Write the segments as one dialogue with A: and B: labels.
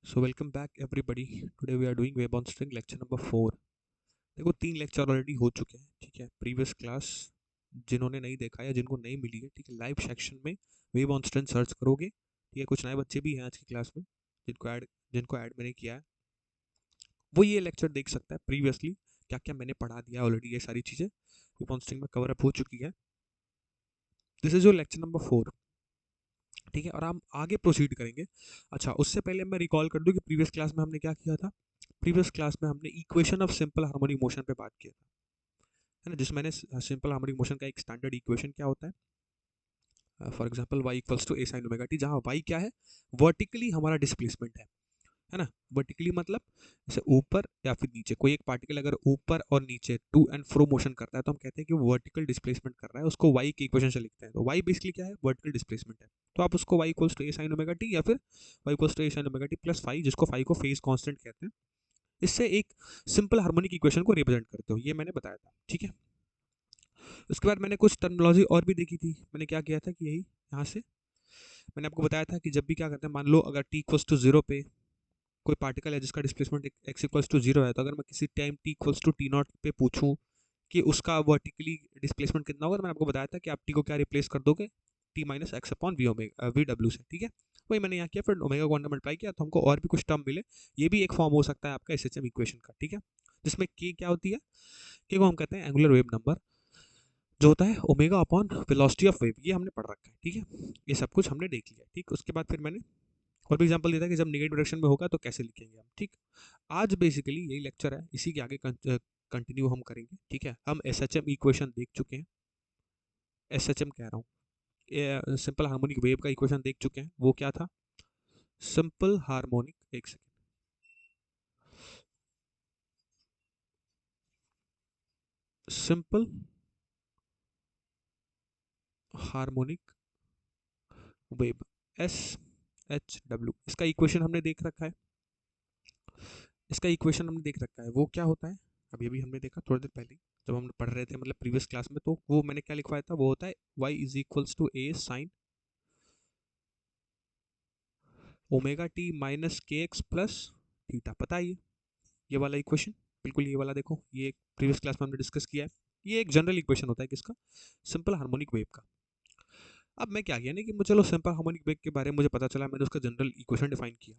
A: So welcome back everybody. Today we are doing wave on string lecture number 4। देखो 3 lecture already हो चुके हैं, ठीक है। प्रीवियस क्लास जिन्होंने नहीं देखा या जिनको नहीं मिली है, ठीक है, लाइव सेक्शन में वेब ऑन स्ट्रिंग सर्च करोगे, ठीक है। कुछ नए बच्चे भी हैं आज की क्लास में जिनको ऐड मैंने किया है, वो ये लेक्चर देख सकता है। प्रीवियसली क्या क्या मैंने पढ़ा दिया ऑलरेडी, ये सारी चीज़ें वेब ऑन स्ट्रिंग में कवर अप हो चुकी है। This is your lecture number 4, ठीक है। और हम आगे प्रोसीड करेंगे। अच्छा, उससे पहले मैं रिकॉल कर दूं कि प्रीवियस क्लास में हमने क्या किया था। प्रीवियस क्लास में हमने equation of simple harmonic motion पे बात किया था, है ना। जिसमें मैंने सिंपल हार्मोनिक मोशन का एक स्टैंडर्ड इक्वेशन क्या होता है, for example y equals to a sin omega t, जहाँ y क्या है, वर्टिकली हमारा डिस्प्लेसमेंट है ना। वर्टिकली मतलब जैसे ऊपर या फिर नीचे कोई एक पार्टिकल अगर ऊपर और नीचे टू एंड फ्रो मोशन करता है तो हम कहते हैं कि वो वर्टिकल डिस्प्लेसमेंट कर रहा है, उसको y की इक्वेशन से लिखते हैं। तो y बेसिकली क्या है, वर्टिकल डिस्प्लेसमेंट है। तो आप उसको y equals to a sin omega t या फिर y equals to a sin omega t plus phi, जिसको फाई को फेज कांस्टेंट कहते हैं, इससे एक सिंपल हार्मोनिक इक्वेशन को रिप्रेजेंट करते हो, ये मैंने बताया था, ठीक है। उसके बाद मैंने कुछ टर्मिनोलॉजी और भी देखी थी। मैंने क्या किया था कि यही यहाँ से मैंने आपको बताया था कि जब भी क्या करते हैं, मान लो अगर t इक्वल्स टू 0 पे कोई पार्टिकल है जिसका डिस्प्लेसमेंट एक्स इक्वल्स टू 0 है, तो अगर मैं किसी time t equals to t naught पे पूछूं कि उसका वर्टिकली डिस्प्लेसमेंट कितना होगा, तो मैंने आपको बताया था कि आप t को क्या रिप्लेस कर दोगे, t minus x upon V W से, ठीक है। वही मैंने यहाँ किया, फिर ओमेगा को अंडर मल्टीप्लाई किया, तो हमको और भी कुछ टर्म मिले। ये भी एक फॉर्म हो सकता है आपका एस एच एम इक्वेशन का, ठीक है। जिसमें k क्या होती है, k को हम कहते हैं एंगुलर वेव नंबर, जो होता है omega upon velocity of wave, ये हमने पढ़ रखा है, ठीक है। ये सब कुछ हमने देख लिया, ठीक। उसके बाद फिर मैंने और भी एग्जांपल दिया था कि जब नेगेटिव डायरेक्शन में होगा तो कैसे लिखेंगे हम, ठीक। आज बेसिकली यही लेक्चर है, इसी के आगे कंटिन्यू हम करेंगे, ठीक है। हम एस एच एम इक्वेशन देख चुके हैं, एस एच एम कह रहा हूँ, सिंपल हार्मोनिक वेव का इक्वेशन देख चुके हैं। वो क्या था, सिंपल हार्मोनिक, एक second, simple harmonic wave, S H W, इसका इक्वेशन हमने देख रखा है। इसका इक्वेशन हमने देख रखा है, वो क्या होता है, अभी अभी हमने देखा थोड़ी देर पहले जब हम पढ़ रहे थे, मतलब प्रीवियस क्लास में। तो वो मैंने क्या लिखवाया था, वो होता है y is equals to a sine omega t minus k x plus theta, पता है ये वाला इक्वेशन, बिल्कुल ये वाला। देखो ये प्रीवियस क्लास में हमने डिस्कस किया है। ये एक जनरल इक्वेशन होता है किसका, सिंपल हार्मोनिक वेव का। अब मैं क्या किया ना कि चलो सिंपल हार्मोनिक वेव के बारे में मुझे पता चला, मैंने उसका जनरल इक्वेशन डिफाइन किया।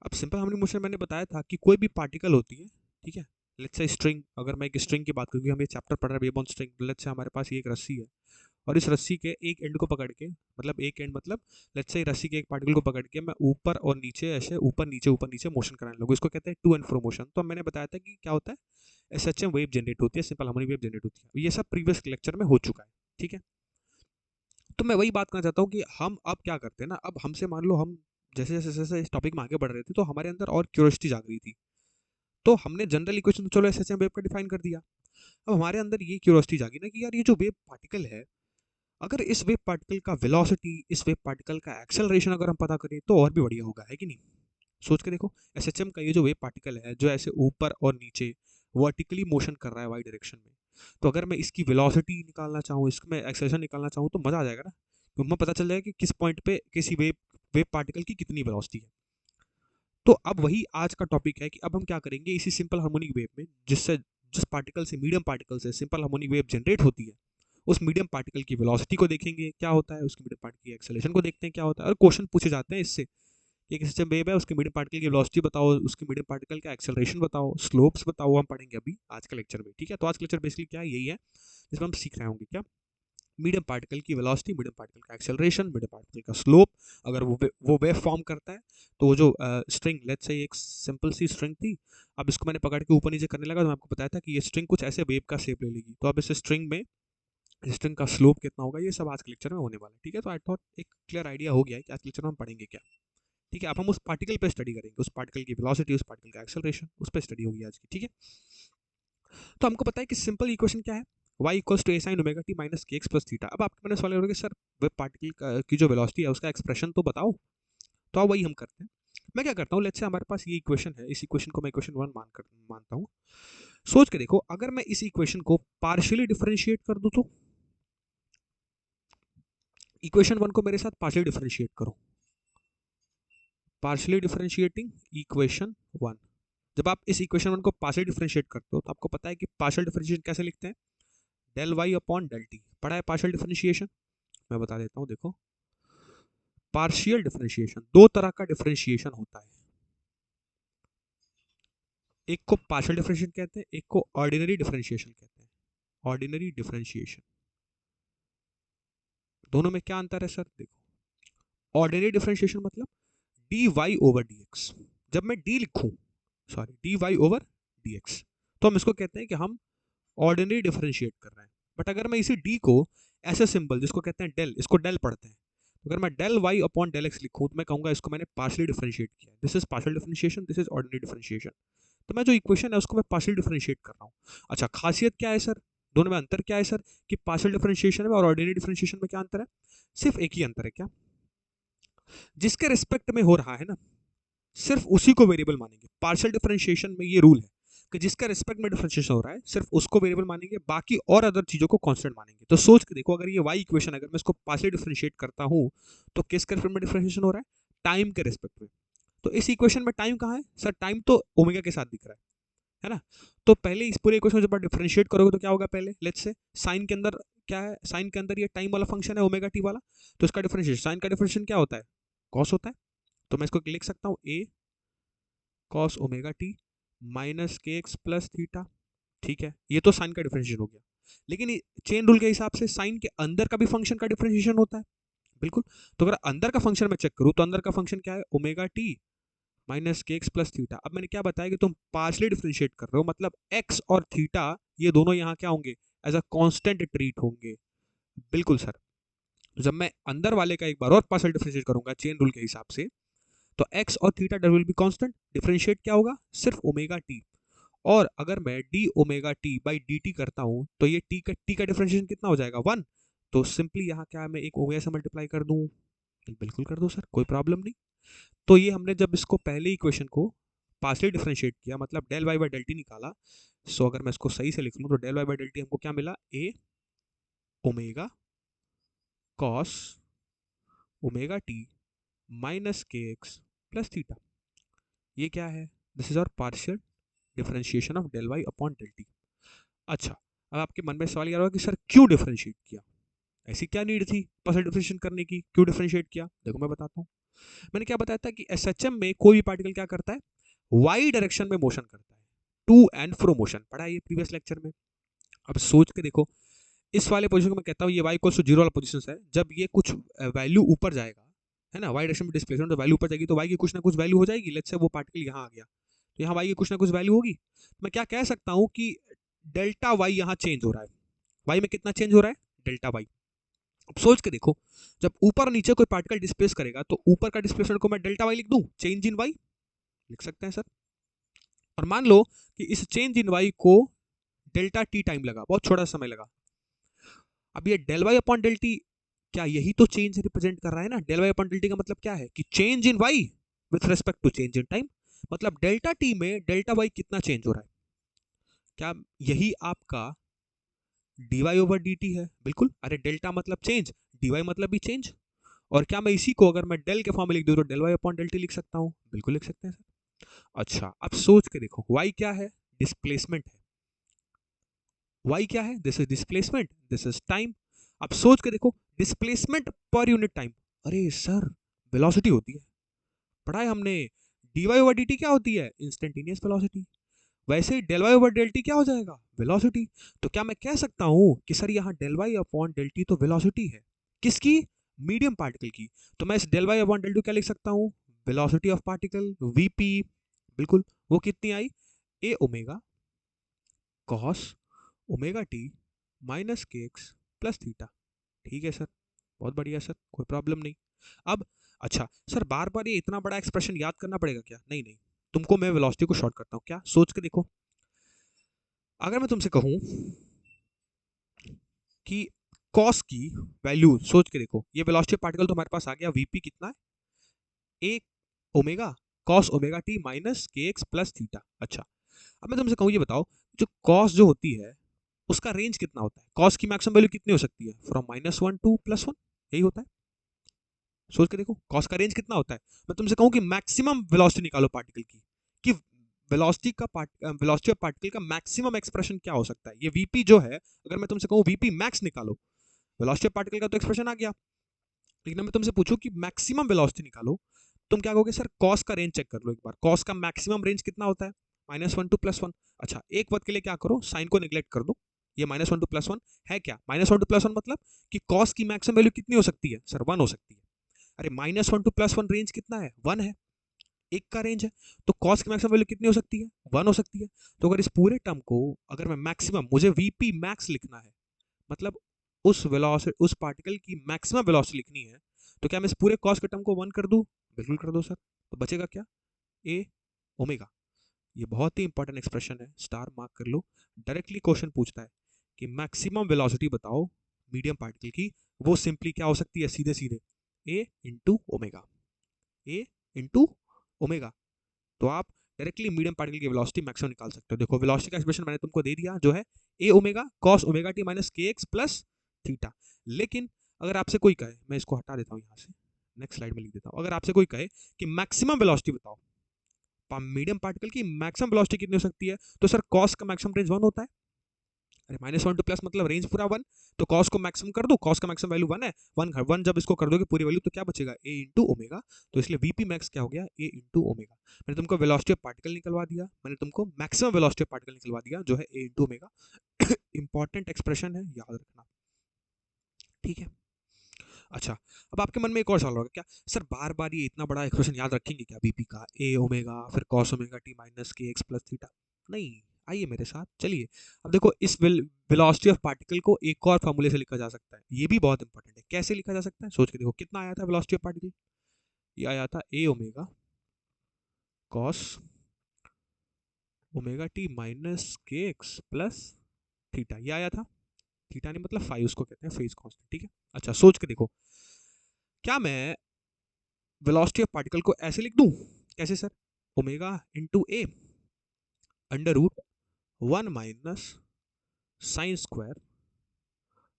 A: अब सिंपल हार्मोनिक मोशन मैंने बताया था कि कोई भी पार्टिकल होती है, ठीक है। लेट्स से स्ट्रिंग, अगर मैं एक स्ट्रिंग की बात करूँ, हम ये चैप्टर पढ़ रहे हैं wave on string. Let's say हमारे पास ये एक रस्सी है, और इस रस्सी के एक एंड को पकड़ के, मतलब एक एंड मतलब लेट्स से रस्सी के एक पार्टिकल को पकड़ के मैं ऊपर और नीचे, ऐसे ऊपर नीचे मोशन कराने लगूँ, इसको कहते हैं टू एंड फ्रो मोशन। तो मैंने बताया था कि क्या होता है, S H M wave generate होती है, सिंपल हार्मोनिक वेव जनरेट होती है। ये सब प्रीवियस लेक्चर में हो चुका है, ठीक है। तो मैं वही बात करना चाहता हूँ कि हम अब क्या करते हैं ना, अब हमसे मान लो हम जैसे जैसे जैसे इस टॉपिक में आगे बढ़ रहे थे, तो हमारे अंदर और क्यूरियोसिटी जाग रही थी। तो हमने जनरल इक्वेशन तो चलो एस एच एम वेव का डिफाइन कर दिया। अब हमारे अंदर ये क्यूरियोसिटी जागी ना कि यार ये जो वेव पार्टिकल है, अगर इस वेव पार्टिकल का वेलोसिटी, इस वेव पार्टिकल का एक्सेलरेशन अगर हम पता करें तो और भी बढ़िया होगा, है कि नहीं। सोच के देखो, एसएचएम का ये जो वेव पार्टिकल है, जो ऐसे ऊपर और नीचे वर्टिकली मोशन कर रहा है वाई डायरेक्शन में, तो अगर मैं इसकी वेलोसिटी निकालना चाहूँ, इसमें एक्सेलरेशन निकालना चाहूँ, तो मजा आ जाएगा ना। तो हमें पता चल जाएगा कि किस पॉइंट पे किसी वेव वेव पार्टिकल की कितनी वेलोसिटी है। तो अब वही आज का टॉपिक है कि अब हम क्या करेंगे, इसी सिंपल हार्मोनिक वेव में, जिस पार्टिकल से, मीडियम पार्टिकल से सिंपल हार्मोनिक वेव जनरेट होती है, उस मीडियम पार्टिकल की वेलोसिटी को देखेंगे क्या होता है, उसकी मीडियम पार्टिकल की एक्सेलरेशन को देखते हैं क्या होता है, और क्वेश्चन पूछे जाते हैं इससे कि एक सिस्टम वेव है, उसके मीडियम पार्टिकल की वेलोसिटी बताओ, उसके मीडियम पार्टिकल का एक्सेलरेशन बताओ, स्लोप्स बताओ। हम पढ़ेंगे अभी आज के लेक्चर में, ठीक है। तो आज का लेक्चर बेसिकली क्या है, यही है, जिसमें हम सीख रहे होंगे क्या, मीडियम पार्टिकल की वेलोसिटी, मीडियम पार्टिकल का एक्सेलरेशन, मीडियम पार्टिकल का स्लोप। अगर वो वेव फॉर्म करता है, तो वो जो स्ट्रिंग, लेट्स से एक सिंपल सी स्ट्रिंग थी, अब इसको मैंने पकड़ के ऊपर नीचे करने लगा, तो मैं आपको बताया था कि ये स्ट्रिंग कुछ ऐसे वेव का शेप ले लेगी। तो अब इस स्ट्रिंग में स्ट्रिंग का स्लोप कितना होगा, ये सब आज के लेक्चर में होने वाला है, ठीक है। तो आई थॉट एक क्लियर आइडिया हो गया है कि आज के लेक्चर में हम पढ़ेंगे क्या, ठीक है। अब हम उस पार्टिकल पे स्टडी करेंगे, उस पार्टिकल की वेलोसिटी, उस पार्टिकल का एक्सेलरेशन, उस पर स्टडी होगी आज की, ठीक है। तो हमको पता है कि सिंपल इक्वेशन क्या है, y equals to a sine omega t minus k x plus theta. अब आपके मैंने सवाल होगा, सर वेब पार्टिकल की जो वेलोसिटी है उसका एक्सप्रेशन तो बताओ। तो अब वही हम करते हैं। मैं क्या करता हूँ, लेट्स से हमारे पास ये इक्वेशन है, इस इक्वेशन को मैं इक्वेशन 1 मानता हूँ। सोच के देखो, अगर मैं इस इक्वेशन को पार्शियली डिफरेंशिएट कर दूं, तो इक्वेशन 1 को मेरे साथ पार्शियली डिफरेंशिएट करो। Partially differentiating equation 1। जब आप इस इक्वेशन 1 को पार्शियली डिफरेंशिएट करते हो तो आपको पता है कि पार्शियल डिफरेंशिएशन कैसे लिखते हैं, del y upon del t. पढ़ा है पार्शियल डिफरेंशिएशन? मैं बता देता हूँ, देखो पार्शियल डिफरेंशिएशन दो तरह का डिफरेंशिएशन होता है, एक को पार्शियल डिफरेंशिएशन कहते हैं, एक को ऑर्डिनरी डिफरेंशिएशन कहते हैं। ऑर्डिनरी डिफरेंशिएशन, दोनों में क्या अंतर है सर? देखो ऑर्डिनरी डिफरेंशिएशन मतलब d y over d x. जब मैं डी लिखूं, sorry d y over d x, तो हम इसको कहते हैं कि हम ऑर्डिनरी डिफरेंशिएट कर रहे हैं। बट अगर मैं इसी डी को ऐसे सिंबल जिसको कहते हैं डेल, इसको डेल पढ़ते हैं, तो अगर मैं del y upon del x लिखूं तो मैं कहूंगा इसको मैंने पार्शियली डिफरेंशिएट किया। This is partial differentiation, this is ordinary differentiation. तो मैं जो इक्वेशन है उसको मैं पार्शियल डिफरेंशिएट कर रहा हूँ। अच्छा, खासियत क्या है सर, दोनों में अंतर क्या है सर, कि पार्शियल डिफरेंशिएशन में और ऑर्डिनरी डिफरेंशिएशन में क्या अंतर है? सिर्फ एक ही अंतर है, क्या? जिसके रिस्पेक्ट में हो रहा है ना, सिर्फ उसी को वेरिएबल मानेंगे। पार्शियल डिफरेंशिएशन में ये रूल है कि जिसका रिस्पेक्ट में डिफरेंशिएशन हो रहा है सिर्फ उसको वेरिएबल मानेंगे, बाकी और अदर चीजों को कांस्टेंट मानेंगे। तो सोच के देखो, अगर ये वाई इक्वेशन अगर मैं इसको पार्शियल डिफरेंशिएट करता हूं तो किसके रिस्पेक्ट में डिफरेंशिएशन हो रहा है? टाइम के रिस्पेक्ट में। तो इस इक्वेशन में टाइम कहाँ है सर? टाइम तो ओमेगा के साथ दिख रहा है ना? तो पहले इस पूरे इक्वेशन जब आप डिफरेंशिएट करोगे तो क्या होगा? पहले लेट्स से साइन के अंदर क्या है, साइन के अंदर ये टाइम वाला फंक्शन है ओमेगा टी वाला, तो इसका डिफरेंशिएशन, साइन का डिफरेंशिएशन क्या होता है? कॉस होता है। तो मैं इसको लिख सकता हूँ ए cos omega t minus k x plus theta. ठीक है, ये तो साइन का डिफरेंशिएशन हो गया। लेकिन चेन रूल के हिसाब से साइन के अंदर का भी फंक्शन का डिफरेंशिएशन होता है, बिल्कुल। तो अगर अंदर का फंक्शन मैं चेक करूं तो अंदर का फंक्शन क्या है? Omega t minus k x plus theta. अब मैंने क्या बताया कि तुम पार्शियली डिफरेंशिएट कर रहे हो, मतलब एक्स और थीटा ये दोनों यहाँ क्या होंगे? एज अ कांस्टेंट ट्रीट होंगे, बिल्कुल सर। जब मैं अंदर वाले का एक बार और पार्शियल डिफरेंशिएट करूंगा चेन रूल के हिसाब से, तो x और theta that will be constant, differentiate क्या होगा? सिर्फ ओमेगा टी। और अगर मैं d omega t by d t करता हूं तो ये टी का डिफरेंशिएशन कितना हो जाएगा? 1। तो सिंपली यहाँ क्या मैं एक ओमेगा से मल्टीप्लाई कर दूं? बिल्कुल कर दो सर, कोई प्रॉब्लम नहीं। तो ये हमने जब इसको पहले इक्वेशन को पार्शियली डिफरेंशिएट किया, मतलब del y by del t निकाला। सो अगर मैं इसको सही से लिख लूं तो del y by del t हमको क्या मिला? A omega cos omega t minus k x plus theta. ये क्या है? This is our partial differentiation of del y upon del t. अच्छा, अब आपके मन में सवाल ये आ रहा होगा कि सर क्यों डिफरेंशिएट किया? ऐसी क्या नीड थी पार्शियल डिफरेंशिएशन करने की? क्यों डिफरेंशिएट किया? देखो मैं बताता हूँ। मैंने क्या बताया था कि एसएचएम में कोई भी पार्टिकल क्या करता है? वाई डायरेक्शन में मोशन करता है, टू एंड फ्रो मोशन, पढ़ा है ये प्रीवियस लेक्चर में। अब सोच के देखो, इस वाले पोजीशन को मैं कहता हूँ ये वाई इक्वल्स टू जीरो वाला पोजीशन है। जब ये कुछ वैल्यू ऊपर जाएगा, है ना, वाई डायरेक्शन में डिस्प्लेसमेंट, तो वैल्यू ऊपर जाएगी तो वाई की कुछ ना कुछ वैल्यू हो जाएगी। लेट्स से वो पार्टिकल यहाँ आ गया तो यहाँ वाई की कुछ ना कुछ वैल्यू होगी। मैं क्या कह सकता हूँ कि डेल्टा वाई यहाँ चेंज हो रहा है। वाई में कितना चेंज हो रहा है? Delta y. अब सोच के देखो, जब ऊपर नीचे कोई पार्टिकल डिस्प्लेस करेगा तो ऊपर का डिस्प्लेसमेंट को मैं डेल्टा वाई लिख दूं, चेंज इन वाई लिख सकते हैं सर। और मान लो कि इस चेंज इन वाई को डेल्टा टी टाइम लगा, बहुत छोटा समय लगा। अब ये del y upon del t, क्या यही तो चेंज रिप्रेजेंट कर रहा है ना? Del y upon del t का मतलब क्या है? कि change in y with respect to change in time. मतलब डेल्टा टी में डेल्टा वाई कितना चेंज हो रहा है? क्या यही आपका d y over d T है? बिल्कुल। अरे डेल्टा मतलब चेंज, डी वाई मतलब भी चेंज। और क्या मैं इसी को अगर मैं डेल के फॉर्म में लिख दूं तो del y upon del t लिख सकता हूं? बिल्कुल लिख सकते हैं सर। अच्छा, अब सोच के देखो, वाई क्या है? डिस्प्लेसमेंट है। वाई क्या है? This is displacement, this is time. अब सोच के देखो, डिस्प्लेसमेंट पर यूनिट टाइम, अरे सर वेलोसिटी होती है, पढ़ा है हमने। D y over d t क्या होती है? Instantaneous velocity. वैसे ही del y over del t क्या हो जाएगा? वेलोसिटी। तो क्या मैं कह सकता हूं कि सर यहाँ del y upon del t तो वेलोसिटी है, किसकी? मीडियम पार्टिकल की। तो मैं इस del y upon del t क्या लिख सकता हूँ? Velocity of particle, VP. बिल्कुल। वो कितनी आई? A omega cos omega t minus k x plus theta. ठीक है सर, बहुत बढ़िया सर, कोई प्रॉब्लम नहीं। अब अच्छा सर, बार बार ये इतना बड़ा एक्सप्रेशन याद करना पड़ेगा क्या? नहीं नहीं, तुमको मैं वेलोसिटी को शॉर्ट करता हूँ। क्या? सोच के देखो, अगर मैं तुमसे कहूं कि कॉस की वैल्यू, सोच के देखो, ये वेलोसिटी पार्टिकल तो हमारे पास आ गया, वीपी कितना है? A omega cos omega t minus k x plus theta. अच्छा, अब मैं तुमसे कहूँ ये बताओ, जो कॉस जो होती है उसका रेंज कितना होता है? कॉस की मैक्सिमम वैल्यू कितनी हो सकती है? फ्रॉम -1 टू +1, यही होता है। सोच के देखो कॉस का रेंज कितना होता है। मैं तुमसे कहूं कि मैक्सिमम वेलोसिटी निकालो पार्टिकल की, कि वेलोसिटी ऑफ पार्टिकल का मैक्सिमम एक्सप्रेशन क्या हो सकता है। ये वीपी जो है, अगर मैं तुमसे कहूं वीपी मैक्स निकालो, वेलोसिटी ऑफ पार्टिकल का तो एक्सप्रेशन आ गया, लेकिन मैं तुमसे पूछूं कि मैक्सिमम वेलोसिटी निकालो, तुम क्या कहोगे सर, कॉस का रेंज चेक कर लो एक बार, कॉस का मैक्सिमम रेंज कितना होता है, -1 to +1। अच्छा एक वक्त के लिए क्या करो, साइन को निग्लेक्ट कर दो, ये -1 to +1 है क्या, -1 to +1 मतलब कि कॉस की मैक्सिमम वैल्यू कितनी हो सकती है सर, 1 हो सकती है। अरे -1 to +1 रेंज कितना है, 1 है, एक का रेंज है, तो कॉस की मैक्सिमम वैल्यू कितनी हो सकती है, 1 हो सकती है। तो अगर इस पूरे टर्म को, अगर मैं मैक्सिमम, मुझे वीपी मैक्स लिखना है, मतलब उस वेलोसिटी, उस पार्टिकल की मैक्सिमम वेलोसिटी लिखनी है, तो क्या मैं इस पूरे कॉस के टर्म को 1 कर दूं, बिल्कुल कर दो सर। तो बचेगा क्या, ए ओमेगा। ये बहुत ही इंपॉर्टेंट एक्सप्रेशन है, स्टार मार्क कर लो। डायरेक्टली क्वेश्चन पूछता है कि मैक्सिमम वेलोसिटी बताओ मीडियम पार्टिकल की, वो सिंपली क्या हो सकती है, सीधे सीधे ए इंटू ओमेगा, ए इंटू ओमेगा। तो आप डायरेक्टली मीडियम पार्टिकल की वेलोसिटी मैक्सिमम निकाल सकते हो। देखो वेलोसिटी का एक्सप्रेशन मैंने तुमको दे दिया, जो है a omega cos omega t minus k x plus theta. लेकिन अगर आपसे कोई कहे, मैं इसको हटा देता हूँ यहाँ से, नेक्स्ट स्लाइड में लिख देता हूँ, अगर आपसे कोई कहे कि मैक्सिमम वेलोसिटी बताओ मीडियम पार्टिकल की, मैक्सिमम वेलोसिटी कितनी हो सकती है, तो सर कॉस का मैक्सिमम रेंज 1 होता है। अरे -1 to + मतलब रेंज पूरा 1, तो कॉस को मैक्सिमम कर दो, कॉस का मैक्सिमम वैल्यू 1 है, 1 जब इसको कर दोगे पूरी वैल्यू, तो क्या बचेगा, ए इंटू ओमेगा। तो इसलिए वीपी मैक्स क्या हो गया, ए इंटू ओमेगा। मैंने तुमको वेलोसिटी ऑफ पार्टिकल निकलवा दिया, मैंने तुमको मैक्सिमम वेलोसिटी ऑफ पार्टिकल निकलवा दिया, जो है ए इंटू ओमेगा। इंपॉर्टेंट एक्सप्रेशन है, याद रखना, ठीक है। अच्छा, अब आपके मन में एक और सवाल होगा, क्या सर बार बार ये इतना बड़ा एक्सप्रेशन याद रखेंगे क्या, बीपी का, ए ओमेगा फिर cos omega t minus k x plus theta, नहीं। आइए मेरे साथ चलिए, अब देखो इस वेलोसिटी ऑफ पार्टिकल को एक और फॉर्मूले से लिखा जा सकता है, ये भी बहुत इंपॉर्टेंट है। कैसे लिखा जा सकता है, सोच के देखो, कितना आया था वेलोसिटी ऑफ पार्टिकल, ये आया था a omega cos omega t minus k x plus theta, ये आया था। थीटा नहीं मतलब फाइव, उसको कहते हैं फेज कांस्टेंट, ठीक है। अच्छा सोच के देखो, क्या मैं वेलोसिटी ऑफ पार्टिकल को ऐसे लिख दूं, कैसे sir, omega into a under root 1 minus sine square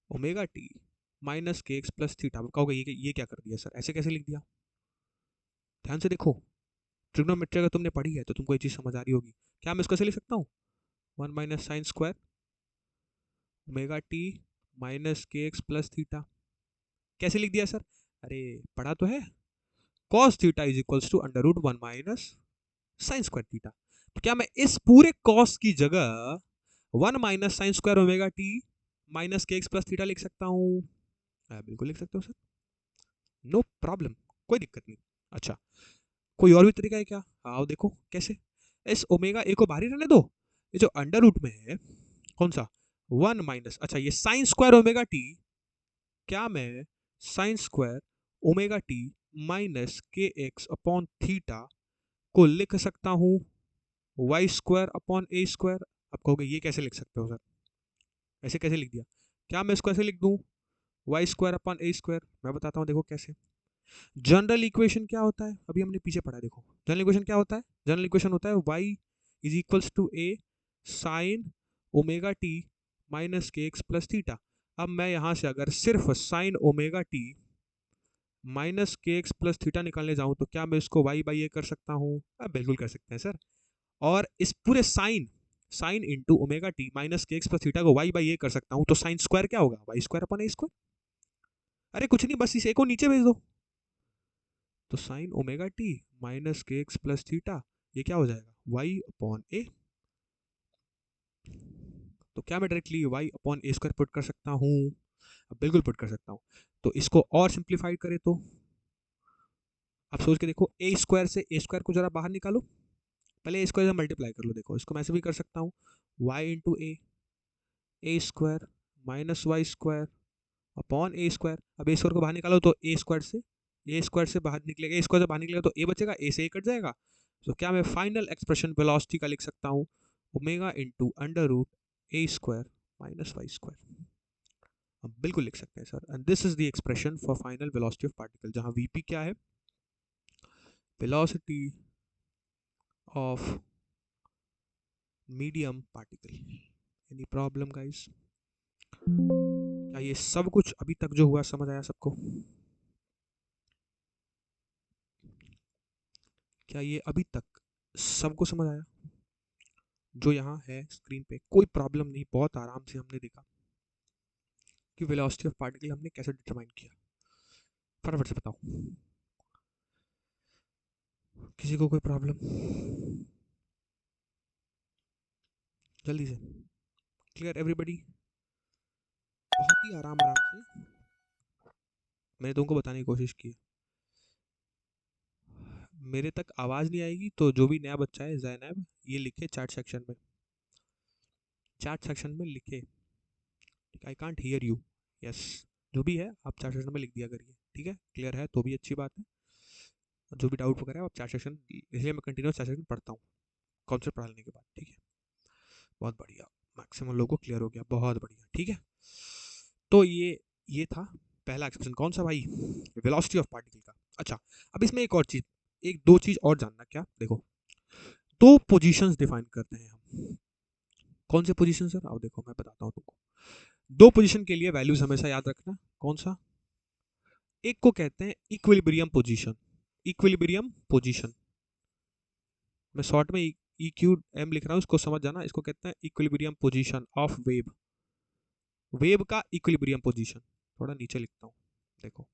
A: omega t minus k x plus theta. कहोगे ये क्या कर दिया सर, ऐसे कैसे लिख दिया। ध्यान से देखो, ट्रिग्नोमेट्री अगर तुमने पढ़ी है तो तुमको ये चीज समझ आ रही होगी। क्या मैं इसको ऐसे लिख सकता हूँ, 1 minus sine square omega t minus k x plus theta, कैसे लिख दिया सर, अरे पढ़ा तो है, cos theta is equals to under root 1 minus sine square theta. तो क्या मैं इस पूरे cos की जगह 1 minus sine square omega t minus k x plus theta लिख सकता हूँ, बिल्कुल लिख सकते हो सर, नो प्रॉब्लम, कोई दिक्कत नहीं। अच्छा कोई और भी तरीका है क्या, आओ देखो कैसे। इस ओमेगा ए को बाहर ही रहने दो, ये जो अंडर रूट में है कौन सा, 1 माइनस, अच्छा ये साइन स्क्वायर ओमेगा टी, क्या मैं sign square omega t minus k x upon theta को लिख सकता हूँ Y square upon a square. आप कहोगे ये कैसे लिख सकते हो सर, ऐसे कैसे लिख दिया, क्या मैं इसको ऐसे लिख दूं, Y square upon a square. मैं बताता हूँ देखो कैसे। जनरल इक्वेशन क्या होता है, अभी हमने पीछे पढ़ा, देखो जनरल इक्वेशन क्या होता है, जनरल इक्वेशन होता है y is equals to a sine omega t minus k x plus theta. अब मैं यहाँ से अगर सिर्फ sine omega t minus k x plus theta निकालने जाऊँ, तो क्या मैं इसको वाई बाई ए कर सकता हूँ, बिल्कुल कर सकते हैं सर। और इस पूरे sine, sine into omega t minus k x plus theta को वाई बाई ए कर सकता हूँ, तो साइन स्क्वायर क्या होगा, y square upon a square. अरे कुछ नहीं, बस इस ए को नीचे भेज दो, तो sign omega t minus k x plus theta, ये क्या हो जाएगा, वाई अपॉन ए। तो क्या मैं directly Y upon a square put कर सकता हूँ, बिल्कुल पुट कर सकता हूँ। तो इसको और सिंप्लीफाइड करें तो आप सोच के देखो, ए स्क्वायर से ए स्क्वायर को जरा बाहर निकालो, पहले ए स्क्वायर से मल्टीप्लाई कर लो, देखो इसको मैं ऐसे भी कर सकता हूँ, y into a square minus y square upon a square. अब ए स्क्वायर को बाहर निकालो तो ए स्क्वायर से बाहर निकलेगा, ए स्क्वायर से बाहर निकलेगा तो ए बचेगा, ए से ए कट जाएगा। तो क्या मैं फाइनल एक्सप्रेशन वेलोसिटी का लिख सकता हूँ, ओमेगा इंटू अंडर रूट ए स्क्वायर माइनस वाई स्क्वायर। हम बिल्कुल लिख सकते हैं sir, and this is the expression for final velocity of particle, जहां वीपी क्या है, velocity of medium particle. Any problem guys, क्या ये सब कुछ अभी तक जो हुआ समझ आया सबको। क्या ये अभी तक सबको समझ आया? जो यहाँ है स्क्रीन पे, कोई प्रॉब्लम नहीं, बहुत आराम से हमने देखा कि वेलोसिटी ऑफ पार्टिकल हमने कैसे डिटरमाइन किया। फटाफट से बताओ, किसी को कोई प्रॉब्लम? जल्दी से, क्लियर एवरीबडी? बहुत ही आराम आराम से मैंने तुमको बताने की कोशिश की। मेरे तक आवाज़ नहीं आएगी तो जो भी नया बच्चा है जैनब, ये लिखे चैट सेक्शन में, चैट सेक्शन में लिखे। I can't hear you. Yes, जो भी है आप चैट सेक्शन में लिख दिया करिए, ठीक है? क्लियर है तो भी अच्छी बात है। जो भी डाउट वगैरह है आप चैट सेक्शन, इसलिए मैं कंटिन्यू चैट सेक्शन पढ़ता हूँ कॉन्सेप्ट पढ़ाने के बाद, ठीक है? बहुत बढ़िया, मैक्सिमम लोगों को क्लियर हो गया, बहुत बढ़िया, ठीक है? तो ये था पहला एक्सप्रेशन, कौन सा भाई? वेलोसिटी ऑफ पार्टिकल का। अच्छा, अब इसमें एक और चीज, एक दो चीज और जानना। क्या? देखो, दो पोजीशंस डिफाइन करते हैं हम। कौन से पोजीशन सर? आओ देखो, मैं बताता हूँ तुमको। दो पोजीशन के लिए वैल्यूज हमेशा याद रखना। कौन सा? एक को कहते हैं इक्विलिब्रियम पोजीशन। इक्विलिब्रियम पोजीशन, मैं शॉर्ट में ई क्यू एम लिख रहा हूँ, इसको समझ जाना। इसको कहते हैं equilibrium position of wave. Wave का इक्विलिब्रियम पोजीशन। थोड़ा नीचे लिखता हूँ, देखो।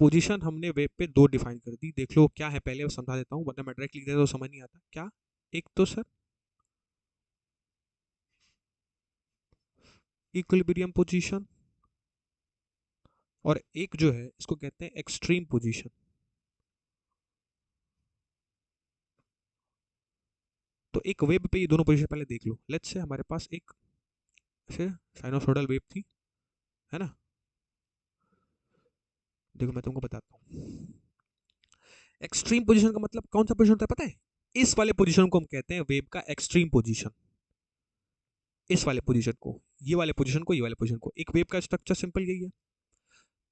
A: पोजीशन हमने वेब पे दो डिफाइन कर दी, देख लो क्या है, पहले समझा देता हूँ वरना मैं डायरेक्ट लिख देता तो समझ नहीं आता। क्या? एक तो सर इक्विलिब्रियम पोजीशन, और एक जो है इसको कहते हैं एक्सट्रीम पोजीशन। तो एक वेब पे ये दोनों पोजीशन पहले देख लो। लेट्स से हमारे पास एक ऐसे साइनोसॉइडल वेव थी, है ना? देखो मैं तुमको बताता हूँ। एक्सट्रीम पोजीशन का मतलब कौन सा पोजीशन होता है पता है? इस वाले पोजीशन को हम कहते हैं वेव का एक्सट्रीम पोजीशन। इस वाले पोजीशन को, ये वाले पोजीशन को, ये वाले पोजीशन को। एक वेव का स्ट्रक्चर सिंपल यही है।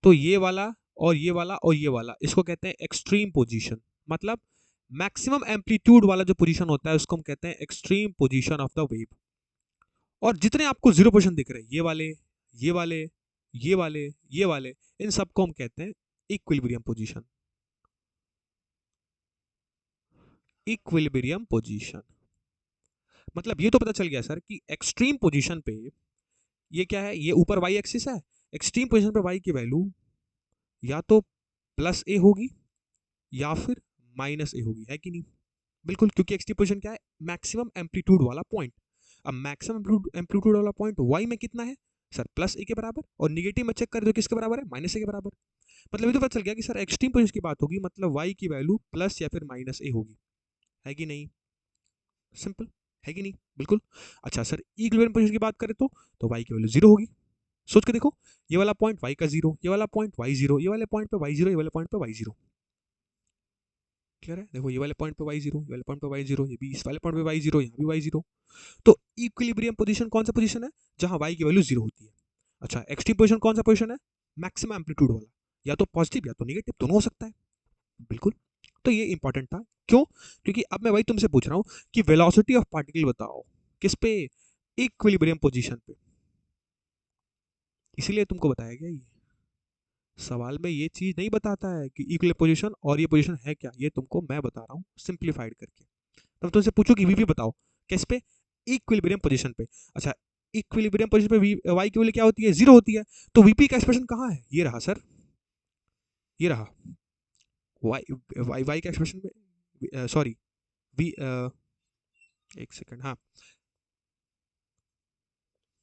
A: तो ये वाला और ये वाला और ये वाला, इसको कहते हैं एक्सट्रीम पोजीशन। मतलब मैक्सिमम एम्पलीट्यूड वाला जो पोजीशन होता है उसको हम कहते हैं extreme position of the wave. और जितने आपको जीरो पोजीशन दिख रहे हैं, ये वाले, ये वाले, ये वाले, ये वाले, इन सबको हम कहते हैं इक्विलिब्रियम पोजीशन। इक्विलिब्रियम पोजीशन मतलब ये तो पता चल गया सर कि एक्सट्रीम पोजीशन पे ये क्या है, ये ऊपर वाई एक्सिस है। एक्सट्रीम पोजीशन पे वाई की वैल्यू या तो प्लस ए होगी या फिर माइनस ए होगी, है कि नहीं? बिल्कुल, क्योंकि एक्सट्रीम पोजीशन क्या है? मैक्सिमम एम्पलीट्यूड वाला पॉइंट। अब मैक्सिमम एम्पलीट्यूड वाला पॉइंट वाई में कितना है सर? प्लस ए के बराबर। और निगेटिव में चेक करें तो किसके बराबर है? माइनस ए के बराबर। मतलब ये तो पता चल गया कि सर एक्सट्रीम पोजीशन की बात होगी मतलब वाई की वैल्यू प्लस या फिर माइनस ए होगी, है कि नहीं? सिंपल, है कि नहीं? बिल्कुल। अच्छा सर, इक्विलिब्रियम पोजीशन की बात करें तो वाई की वैल्यू जीरो होगी। सोच के देखो, ये वाला पॉइंट वाई का जीरो, ये वाला पॉइंट वाई जीरो, ये वाले पॉइंट पे वाई जीरो, ये वाले पॉइंट पे वाई जीरो। क्लियर है? देखो, ये वाले पॉइंट पे वाई जीरो, ये वाले पॉइंट पे वाई जीरो, ये भी इस वाले पॉइंट पे वाई जीरो, यहाँ भी वाई जीरो। तो इक्विलिब्रियम पोजीशन कौन सा पोजीशन है? जहां वाई की वैल्यू जीरो होती है। अच्छा, एक्सट्रीम पोजीशन कौन सा पोजीशन है? मैक्सिमम एम्पलीट्यूड वाला, या तो पॉजिटिव या तो निगेटिव, दोनों हो सकता है। बिल्कुल। तो ये इंपॉर्टेंट था। क्यों? क्योंकि अब मैं वही तुमसे पूछ रहा हूँ कि वेलोसिटी ऑफ पार्टिकल बताओ किस पे? इक्विलिब्रियम पोजीशन पे। इसीलिए तुमको बताया गया ये सवाल में, ये चीज नहीं बताता है कि इक्विलिब्रियम पोजीशन और ये पोजीशन है क्या, ये तुमको मैं बता रहा हूँ सिंप्लीफाइड करके। तब तुमसे पूछो कि वीपी बताओ किस पे? इक्विलिब्रियम पोजीशन पे। अच्छा, इक्विलिब्रियम पोजीशन पे वाई की वैल्यू क्या होती है? जीरो होती है। तो वीपी का एक्सप्रेशन कहाँ है? ये रहा सर, ये रहा। वाई वाई वाई का एक्सप्रेशन में, सॉरी, वी, एक सेकंड, हाँ,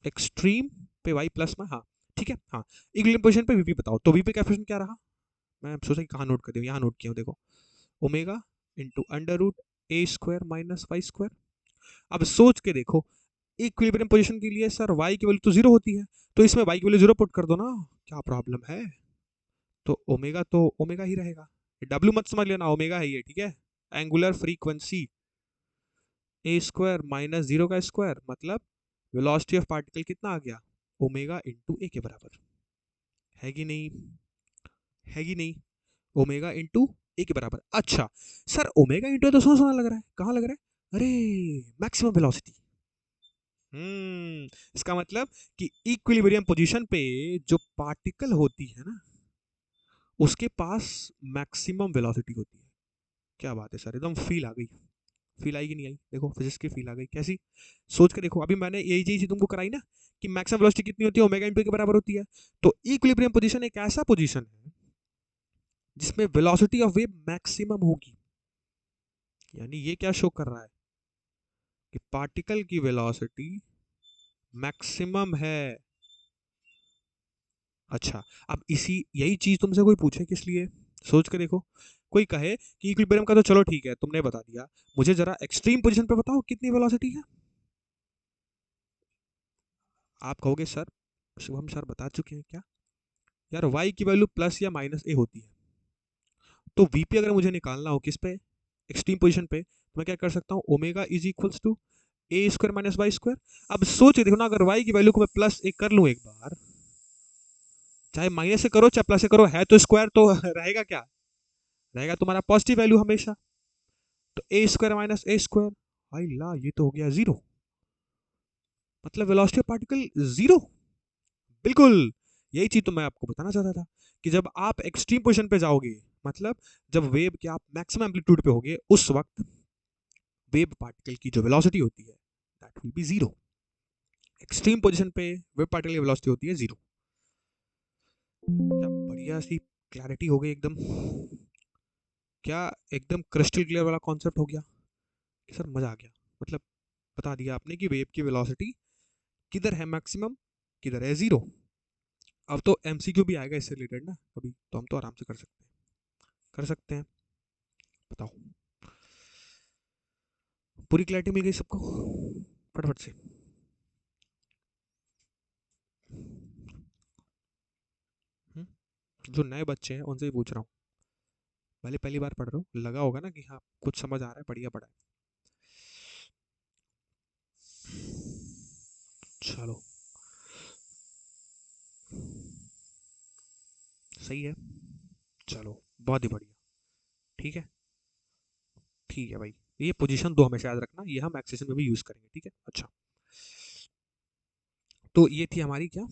A: एक्सट्रीम पे वाई प्लस में, हाँ ठीक है, हाँ। इक्विलिब्रियम पोजीशन पे वीपी बताओ, तो वीपी का एक्सप्रेशन क्या रहा? मैं सोचा कि कहाँ नोट कर दिया, यहाँ नोट किया हूँ, देखो। ओमेगा इंटू अंडर रूट ए स्क्वायर माइनस वाई स्क्वायर। अब सोच के देखो, इक्विलिब्रियम पोजीशन के लिए सर वाई की वैल्यू तो जीरो होती है, तो इसमें वाई की वैल्यू जीरो पुट कर दो ना, क्या प्रॉब्लम है? तो ओमेगा ही रहेगा। डब्ल्यू मत समझ लेना, ओमेगा है ये, ठीक है? एंगुलर फ्रीक्वेंसी, ए स्क्वायर माइनस जीरो का स्क्वायर, मतलब वेलोसिटी ऑफ पार्टिकल कितना आ गया? ओमेगा इंटू ए के बराबर, है कि नहीं? है कि नहीं? ओमेगा इंटू ए के बराबर। अच्छा सर, ओमेगा इंटू तो सोना सोना लग रहा है, कहाँ लग रहा है? अरे, मैक्सिमम वेलोसिटी। इसका मतलब कि इक्विलिब्रियम पोजीशन पे जो पार्टिकल होती है ना, उसके पास मैक्सिमम वेलोसिटी होती है। क्या बात है सर, एकदम फील आ गई। फील आई कि नहीं आई? देखो फिजिक्स की फील आ गई कैसी। सोच के देखो, अभी मैंने यही चीज तुमको कराई ना कि मैक्सिमम वेलोसिटी कितनी होती है, ओमेगा इंटू के बराबर होती है। तो इक्विलिब्रियम पोजीशन एक ऐसा पोजीशन है जिसमें वेलोसिटी ऑफ वेव मैक्सिमम होगी। यानी ये क्या शो कर रहा है कि पार्टिकल की वेलोसिटी मैक्सिमम है। अच्छा, अब इसी यही चीज तुमसे कोई पूछे किस लिए, सोच के देखो। कोई कहे कि इक्विलिब्रियम का तो चलो ठीक है तुमने बता दिया, मुझे जरा एक्सट्रीम पोजीशन पे बताओ कितनी वेलोसिटी है। आप कहोगे सर, शुभम सर बता चुके हैं क्या यार, y की वैल्यू प्लस या माइनस ए होती है। तो vp अगर मुझे निकालना हो किस पे, एक्सट्रीम पोजीशन पे, तो मैं क्या कर सकता हूँ, omega is equals to a square minus y square. अब सोच के देखो ना, अगर y की वैल्यू को मैं प्लस ए कर लूँ एक बार, चाहे माइनस से करो चाहे प्लस से करो, है तो स्क्वायर, तो रहेगा क्या, रहेगा तुम्हारा पॉजिटिव वैल्यू हमेशा। तो ए स्क्वायर माइनस ए स्क्वायर, भाई ला ये तो हो गया जीरो। मतलब वेलोसिटी ऑफ पार्टिकल जीरो। बिल्कुल, यही चीज तो मैं आपको बताना चाहता था कि जब आप एक्सट्रीम पोजीशन पे जाओगे, मतलब जब वेव के आप मैक्सिमम एम्पलीट्यूड पे होगे, उस वक्त वेव पार्टिकल की जो वेलोसिटी होती है that will be zero. Extreme position पे वेव पार्टिकल की वेलोसिटी होती है जीरो। क्या बढ़िया सी क्लैरिटी हो गई एकदम। क्या एकदम क्रिस्टल क्लियर वाला कॉन्सेप्ट हो गया कि सर मजा आ गया। मतलब बता दिया आपने कि वेव की वेलोसिटी किधर है मैक्सिमम, किधर है जीरो। अब तो एमसीक्यू भी आएगा इससे रिलेटेड ना कभी, तो हम तो आराम से कर सकते हैं, कर सकते हैं। बताओ, पूरी क्लैरिटी मिल गई सबको फटाफट से। हम्म? जो नए बच्चे हैं उनसे ही पूछ रहा हूँ, पहले पहली बार पढ़ रहे हो, लगा होगा ना कि हाँ कुछ समझ आ रहा है, बढ़िया पढ़ा है। चलो सही है, चलो बहुत ही बढ़िया। ठीक है, ठीक है भाई, ये पोजीशन दो हमेशा याद रखना, ये हम एक्सेशन में भी यूज करेंगे, ठीक है। अच्छा, तो ये थी हमारी क्या,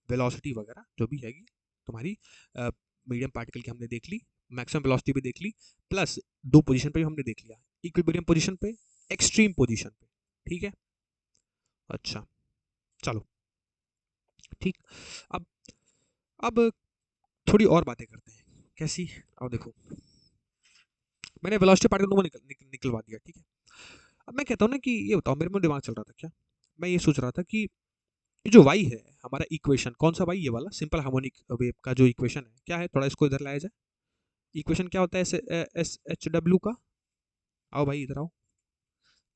A: वेलोसिटी वगैरह जो भी हैगी तुम्हारी, मीडियम पार्टिकल की हमने देख ली, मैक्सिमम वेलोसिटी भी देख ली, प्लस दो पोजीशन पे भी हमने देख लिया, इक्विलिब्रियम पोजीशन पे, एक्सट्रीम पोजीशन पे। ठीक है, अच्छा, चलो ठीक। अब अब थोड़ी और बातें करते हैं, कैसी। अब देखो, मैंने वेलोसिटी पार्टिकल को निकलवा दिया, ठीक है। अब मैं कहता हूँ ना कि ये बताओ, मेरे में दिमाग चल रहा था क्या, मैं ये सोच रहा था कि ये जो y है हमारा इक्वेशन, कौन सा y, ये वाला सिंपल हार्मोनिक वेव का जो इक्वेशन है क्या है, थोड़ा इसको इधर लाया जाए। इक्वेशन क्या होता है एस एच डब्ल्यू का, आओ भाई इधर आओ।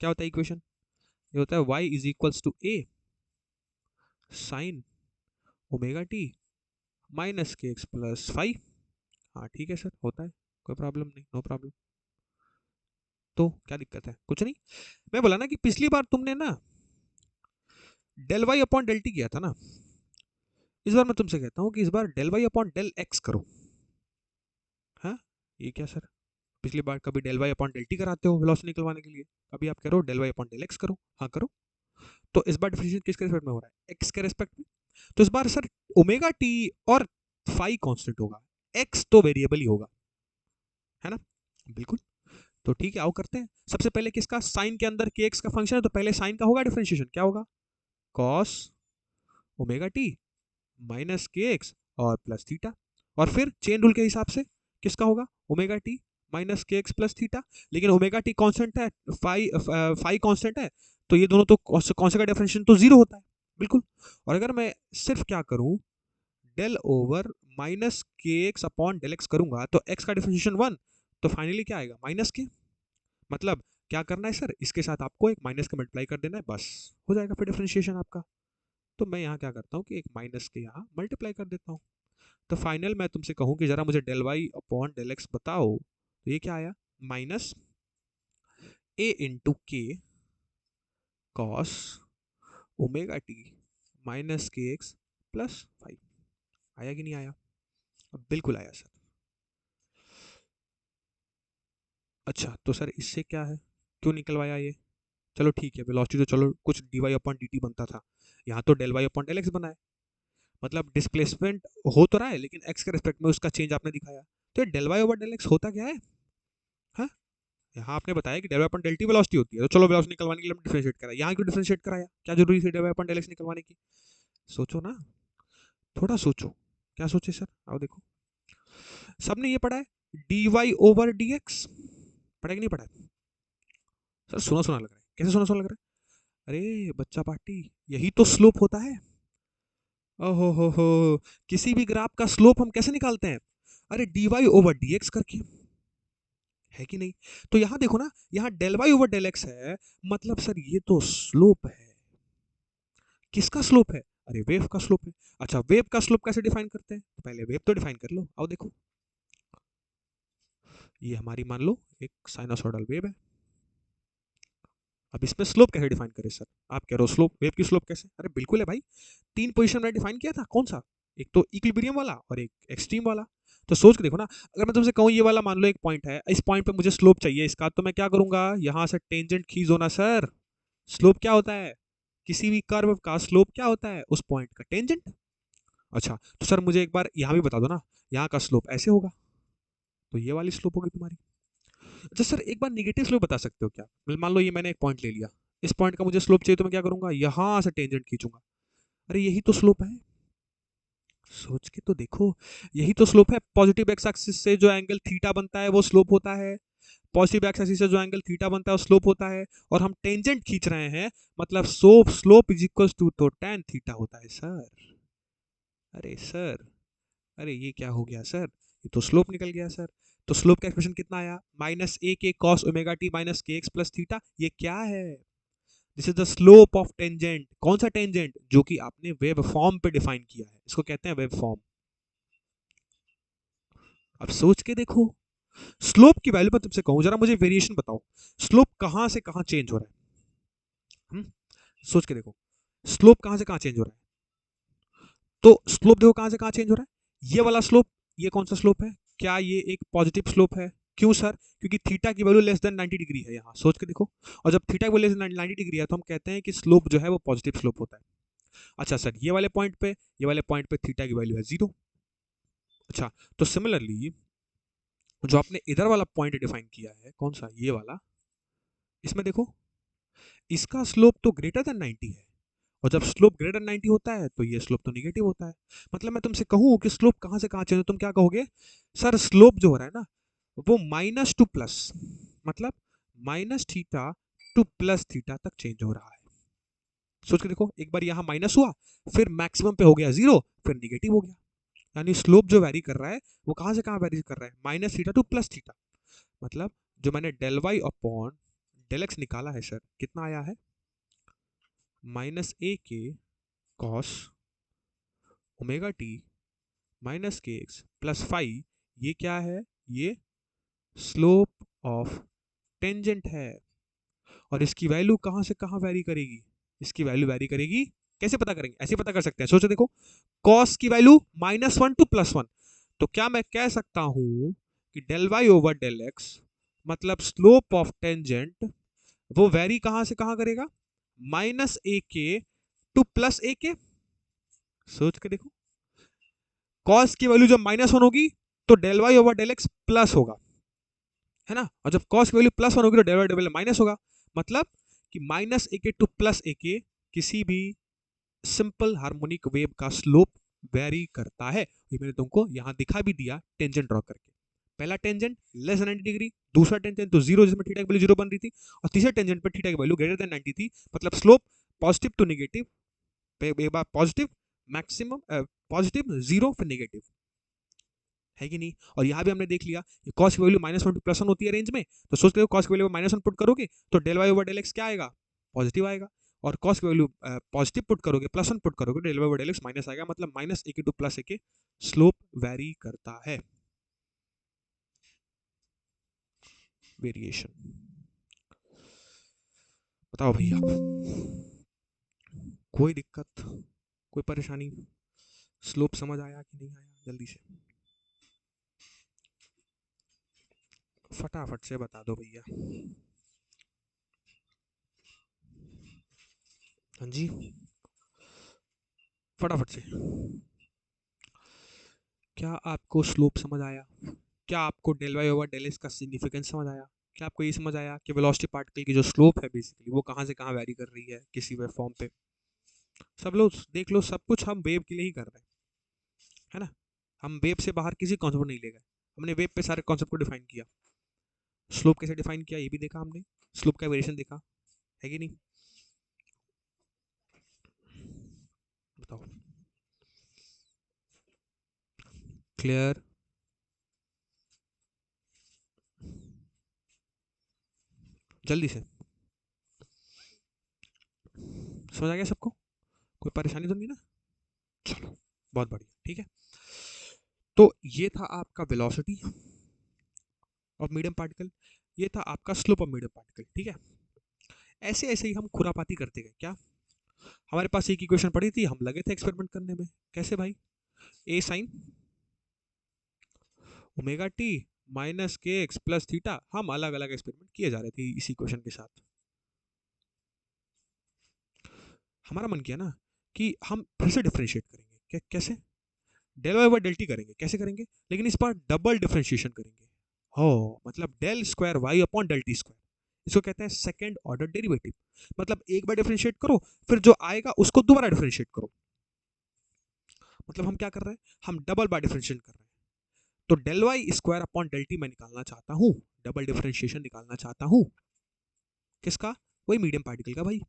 A: क्या होता है इक्वेशन, ये होता है y is equals to a sine omega t minus k x plus five. हाँ ठीक है सर, होता है, कोई प्रॉब्लम नहीं, नो प्रॉब्लम। तो क्या दिक्कत है, कुछ नहीं। मैं बोला ना कि पिछली बार तुमने ना del y upon del t किया था ना, इस बार मैं तुमसे कहता हूँ कि इस बार del y upon del x करो। हाँ, ये क्या सर, पिछली बार कभी del y upon del t कराते हो वेलोसिटी निकलवाने के लिए, अभी आप करो del y upon del x करो। हाँ करो। तो इस बार डिफरेंशिएशन किसके रिस्पेक्ट में हो रहा है, एक्स के रिस्पेक्ट में। तो इस बार सर ओमेगा टी और फाई कांस्टेंट होगा, एक्स तो वेरिएबल ही होगा, है ना। बिल्कुल। तो ठीक है, आओ करते हैं। सबसे पहले किसका, साइन के अंदर के एक्स का फंक्शन है, तो पहले साइन का होगा डिफरेंशिएशन, क्या होगा, cos omega t minus k x और प्लस थीटा। और फिर चेन रूल के हिसाब से किसका होगा, omega t minus k x plus theta. लेकिन ओमेगा टी कांस्टेंट है, फाई फाई कांस्टेंट है, तो ये दोनों तो कौन से का डिफरेंशिएशन तो जीरो होता है। बिल्कुल। और अगर मैं सिर्फ क्या करूं, del over minus k x upon del x करूंगा, तो एक्स का डिफरेंशिएशन वन, तो फाइनली क्या आएगा, माइनस के। मतलब क्या करना है सर, इसके साथ आपको एक माइनस का मल्टीप्लाई कर देना है, बस हो जाएगा फिर डिफरेंशिएशन आपका। तो मैं यहाँ क्या करता हूँ कि एक माइनस के यहाँ मल्टीप्लाई कर देता हूँ। तो फाइनल मैं तुमसे कहूँ कि जरा मुझे del y upon del x बताओ, तो ये क्या आया, minus a into k cos omega t minus k x plus five. आया कि नहीं आया, अब बिल्कुल आया सर। अच्छा तो सर इससे क्या है, क्यों निकलवाया ये, चलो ठीक है, वेलोसिटी तो चलो कुछ d y upon d t बनता था, यहाँ तो del y upon del x बना है। मतलब डिस्प्लेसमेंट हो तो रहा है लेकिन एक्स के रिस्पेक्ट में उसका चेंज आपने दिखाया, तो ये del y over del x होता क्या है? हाँ, यहाँ आपने बताया कि del y upon del t velocity होती है, तो चलो वेलोसिटी निकलवाने के लिए हमने डिफरेंशिएट करा, यहाँ क्यों डिफरेंशिएट कराया, क्या जरूरी थी del y upon del x निकलवाने की? सोचो ना, थोड़ा सोचो। क्या सोचे सर? आओ देखो, सबने ये पढ़ा है d y over d x, पढ़ा कि नहीं पढ़ा? सर सुना सुना लग रहा है, कैसे सुना सुना लग रहा है? अरे बच्चा पार्टी, यही तो स्लोप होता है। ओहो हो, किसी भी ग्राफ का स्लोप हम कैसे निकालते हैं? अरे d y over d x करके, है कि नहीं? तो यहां देखो ना, यहां del y over del x है, मतलब सर ये तो स्लोप है। किसका स्लोप है? अरे वेव का स्लोप है। अच्छा, वेव का स्लोप कैसे डिफाइन करते हैं? तो पहले वेव तो डिफाइन कर लो। आओ देखो, ये हमारी मान लो एक साइनोसॉइडल वेव है। अब इसमें स्लोप कैसे डिफाइन करें सर? आप कह रहे हो स्लोप, वेव की स्लोप कैसे? अरे बिल्कुल है भाई, तीन पोजीशन में डिफाइन किया था, कौन सा? एक तो इक्विलिब्रियम वाला और एक एक्सट्रीम वाला। तो सोच के देखो ना, अगर मैं तुमसे कहूँ ये वाला मान लो एक पॉइंट है, इस पॉइंट पे मुझे स्लोप चाहिए इसका, तो मैं क्या करूंगा, यहां से टेंजेंट खींचो ना सर। स्लोप क्या होता है? किसी भी कर्व का स्लोप क्या होता है? उस पॉइंट का टेंजेंट। अच्छा तो सर मुझे एक बार यहाँ भी बता दो ना, यहाँ का स्लोप ऐसे होगा, तो ये वाली स्लोप होगी तुम्हारी। अच्छा सर एक बार निगेटिव स्लोप बता सकते हो क्या? मान लो ये मैंने एक पॉइंट ले लिया, इस पॉइंट का मुझे स्लोप चाहिए, तो मैं क्या करूंगा, यहां से टेंजेंट खींचूंगा। अरे यही तो स्लोप है, सोच के तो देखो, यही तो स्लोप है। पॉजिटिव एक्स एक्सिस से जो एंगल थीटा बनता है वो स्लोप होता है, पॉजिटिव एक्स एक्सिस से जो एंगल थीटा बनता है वो स्लोप होता है, और हम टेंजेंट खींच रहे हैं, मतलब slope slope is equal to तो tan थीटा होता है सर। अरे सर, अरे ये क्या हो गया सर, ये तो स्लोप निकल गया सर। तो स्लोप का एक्सप्रेशन कितना आया, minus a k cos omega t minus k x plus theta. ये क्या है? This is the slope of tangent. कौन सा टेंजेंट? जो कि आपने वेव फॉर्म पे डिफाइन किया है, इसको कहते हैं वेव फॉर्म। अब सोच के देखो, स्लोप की वैल्यू मैं तुमसे कहूं, जरा मुझे वेरिएशन बताओ, स्लोप कहां से कहां चेंज हो रहा है? सोच के देखो, स्लोप कहां से कहां चेंज हो रहा है? तो स्लोप देखो कहां से कहां चेंज हो रहा है, ये वाला स्लोप, ये कौन सा स्लोप है? क्या ये एक पॉजिटिव स्लोप है? क्यों सर? क्योंकि थीटा की वैल्यू लेस देन 90 डिग्री है यहाँ, सोच के देखो। और जब थीटा की वैल्यू लेस देन 90 डिग्री है तो हम कहते हैं कि स्लोप जो है वो पॉजिटिव स्लोप होता है। अच्छा सर ये वाले पॉइंट पे, ये वाले पॉइंट पे थीटा की वैल्यू है 0। अच्छा, तो सिमिलरली जो आपने इधर वाला पॉइंट डिफाइन किया है, कौन सा, ये वाला, इसमें देखो, इसका स्लोप तो ग्रेटर देन 90 है, और जब स्लोप ग्रेटर देन 90 होता है तो ये स्लोप तो निगेटिव होता है। मतलब मैं तुमसे कहूं कि स्लोप कहां से कहां चेंज हो, तुम क्या कहोगे? सर स्लोप जो हो रहा है ना, वो माइनस टू प्लस, मतलब minus theta to plus theta तक चेंज हो रहा है। सोच के देखो, एक बार यहां माइनस हुआ, फिर मैक्सिमम पे हो गया 0, फिर निगेटिव हो गया। यानी स्लोप जो वैरी कर रहा है वो कहां से कहां वैरी कर रहा है, minus theta to plus theta. मतलब जो मैंने del y upon del x निकाला है सर, कितना आया है, minus a k cos omega t minus k x plus five, ये क्या है, ये स्लोप ऑफ टेंजेंट है। और इसकी वैल्यू कहां से कहां वैरी करेगी, इसकी वैल्यू वैरी करेगी, कैसे पता करेंगे, ऐसे पता कर सकते हैं, सोचो देखो, कॉस की वैल्यू -1 टू +1, तो क्या मैं कह सकता हूं कि del y over del x, मतलब स्लोप ऑफ टेंजेंट, वो वैरी कहां से कहां करेगा, माइनस ए के टू प्लस ए के। सोच के देखो, कॉस की वैल्यू जब -1 होगी तो del y over del x plus होगा, है ना, और जब कॉस की वैल्यू +1 होगी तो डेल वाई डेल माइनस होगा। मतलब कि माइनस ए के टू प्लस ए के किसी भी सिंपल हार्मोनिक वेव का स्लोप वेरी करता है। ये मैंने तुमको यहां दिखा भी दिया टेंजेंट ड्रॉ करके। पहला टेंजेंट लेस देन 90 डिग्री, दूसरा टेंजेंट तो 0 जिसमें थीटा की वैल्यू 0 बन रही थी, और तीसरे टेंजेंट पर थीटा की वैल्यू ग्रेटर देन 90 थी, मतलब स्लोप पॉजिटिव टू नेगेटिव, एक बार पॉजिटिव, मैक्सिमम पॉजिटिव 0 फिर नेगेटिव, है कि नहीं? और यहाँ भी हमने देख लिया कॉस की वैल्यू -1 टू +1 होती है रेंज में, तो सोच रहे हो कॉस की वैल्यू -1 पुट करोगे तो del y over del x क्या आएगा, पॉजिटिव आएगा। और कॉस की वैल्यू पॉजिटिव पुट करोगे, +1 पुट करोगे, del y over del x minus आएगा, मतलब माइनस ए के टू प्लस ए के स्लोप वेरी करता है। वेरिएशन, बताओ भैया, कोई दिक्कत, कोई परेशानी, स्लोप समझ आया कि नहीं आया, जल्दी से फटाफट से बता दो भैया। हाँ जी, फटाफट से। क्या आपको स्लोप समझ आया? क्या आपको del y over del x का सिग्निफिकेंस समझ आया? क्या आपको ये समझ आया कि वेलोसिटी पार्टिकल की जो स्लोप है बेसिकली वो कहाँ से कहाँ वैरी कर रही है किसी वेव फॉर्म पे? सब लोग देख लो, सब कुछ हम वेव के लिए ही कर रहे हैं, है ना? हम वेव से बाहर किसी कॉन्सेप्ट नहीं ले गए, हमने वेव पे सारे कॉन्सेप्ट को डिफाइन किया। स्लोप कैसे डिफाइन किया ये भी देखा हमने, स्लोप का वेरिएशन देखा, है कि नहीं? बताओ। क्लियर? जल्दी से समझ आ गया सबको? कोई परेशानी तो नहीं ना? चलो, बहुत बढ़िया, ठीक है। तो ये था आपका वेलोसिटी ऑफ मीडियम पार्टिकल, ये था आपका स्लोप ऑफ मीडियम पार्टिकल, ठीक है। ऐसे ऐसे ही हम खुरापाती करते गए। क्या हमारे पास एक इक्वेशन पड़ी थी, हम लगे थे एक्सपेरिमेंट करने में। कैसे भाई? ए sine omega t minus k x plus theta, हम अलग अलग एक्सपेरिमेंट किए जा रहे थे इसी क्वेश्चन के साथ। हमारा मन किया ना कि हम फिर से डिफ्रेंशिएट करेंगे। कैसे? Del y by del t करेंगे। कैसे करेंगे? लेकिन इस बार डबल डिफ्रेंशिएशन करेंगे। हो, मतलब del square y upon del t square, इसको कहते हैं सेकंड ऑर्डर डेरिवेटिव। मतलब एक बार डिफरेंशिएट करो, फिर जो आएगा उसको दोबारा डिफरेंशिएट करो। मतलब हम क्या कर रहे हैं? हम डबल बार डिफरेंशिएट कर रहे हैं। तो del y square upon del t मैं निकालना चाहता हूं, डबल डिफरेंशिएशन निकालना चाहता हूं। किसका? वही मीडियम पार्टिकल का भाई।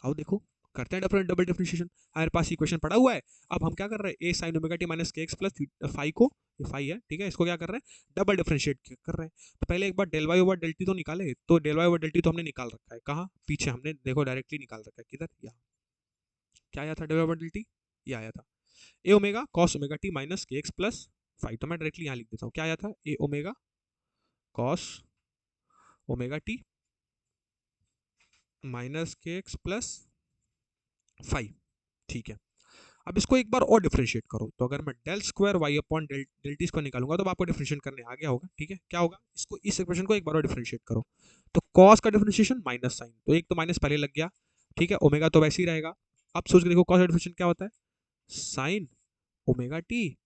A: आओ देखो, करते हैं डबल डिफरेंशिएशन। हमारे पास इक्वेशन पड़ा हुआ है। अब हम क्या कर रहे हैं? ए sine omega t minus k x plus five को, ये फाइव है, ठीक है, इसको क्या कर रहे हैं? डबल डिफरेंशिएट कर रहे हैं। तो पहले एक बार del y over del t तो निकाले। तो del y over del t तो हमने निकाल रखा है। कहाँ? पीछे हमने देखो डायरेक्टली निकाल रखा है। किधर? यहाँ। क्या आया था del y over del t? ये आया था a omega cos omega t minus k x plus five. तो मैं डायरेक्टली यहाँ लिख देता हूँ। क्या आया था? A omega cos omega t minus k x plus five, ठीक है। अब इसको एक बार और डिफरेंशिएट करो। तो अगर मैं del square y upon del del t इसको निकालूंगा तो आपको डिफरेंशिएट करने आ गया होगा, ठीक है। क्या होगा? इसको, इस इक्वेशन को एक बार और डिफरेंशिएट करो। तो कॉस का डिफरेंशिएशन माइनस साइन, तो एक तो माइनस पहले लग गया, ठीक है। ओमेगा तो वैसे ही रहेगा। अब सोच के देखो कॉस का डिफरेंशिएशन क्या होता है? Sign omega t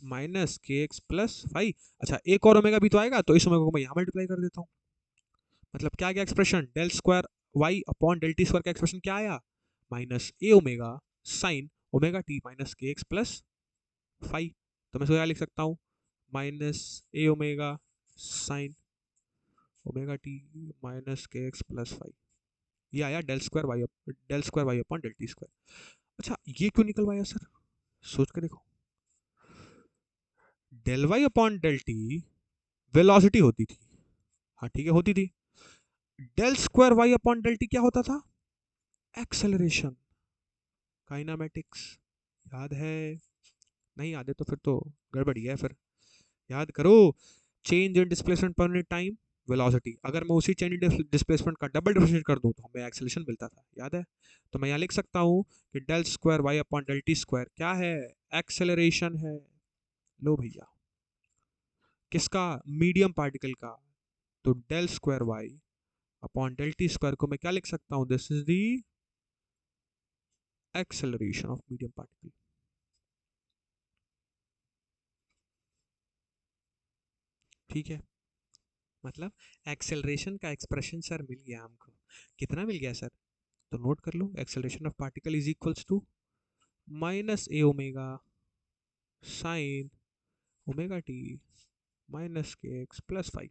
A: minus k x plus five. अच्छा, एक और ओमेगा भी तो आएगा, तो इस ओमेगा को मैं यहाँ मल्टीप्लाई कर देता हूँ। मतलब क्या गया expression? Del square y upon del t square का एक्सप्रेशन क्या आया? Minus a omega sine omega t minus k x plus five. तो मैं इसको क्या लिख सकता हूँ? Minus a omega sine omega t minus k x plus five. ये आया del square y upon del t square. अच्छा, ये क्यों निकलवाया सर? सोच कर देखो, del y upon del t velocity होती थी, हाँ ठीक है, होती थी। Del square y upon del t क्या होता था? Acceleration, kinematics. याद है? नहीं याद है तो फिर तो गड़बड़ी है फिर। याद करो, चेंज इन डिस्प्लेसमेंट पर यूनिट टाइम वेलोसिटी। अगर मैं उसी चेंज इन डिस्प्लेसमेंट का डबल डिफरेंशिएट कर दूं तो हमें एक्सेलरेशन मिलता था, याद है? तो मैं यहाँ लिख सकता हूँ कि del square y upon del t square क्या है? एक्सेलरेशन है। लो भैया, किसका? मीडियम पार्टिकल का। तो del square y upon del t square को मैं क्या लिख सकता हूँ? This is the acceleration of medium particle, ठीक है। मतलब एक्सेलरेशन का एक्सप्रेशन सर मिल गया हमको। कितना मिल गया सर? तो नोट कर लो, acceleration of particle is equals to minus a omega sine omega t minus k x plus five.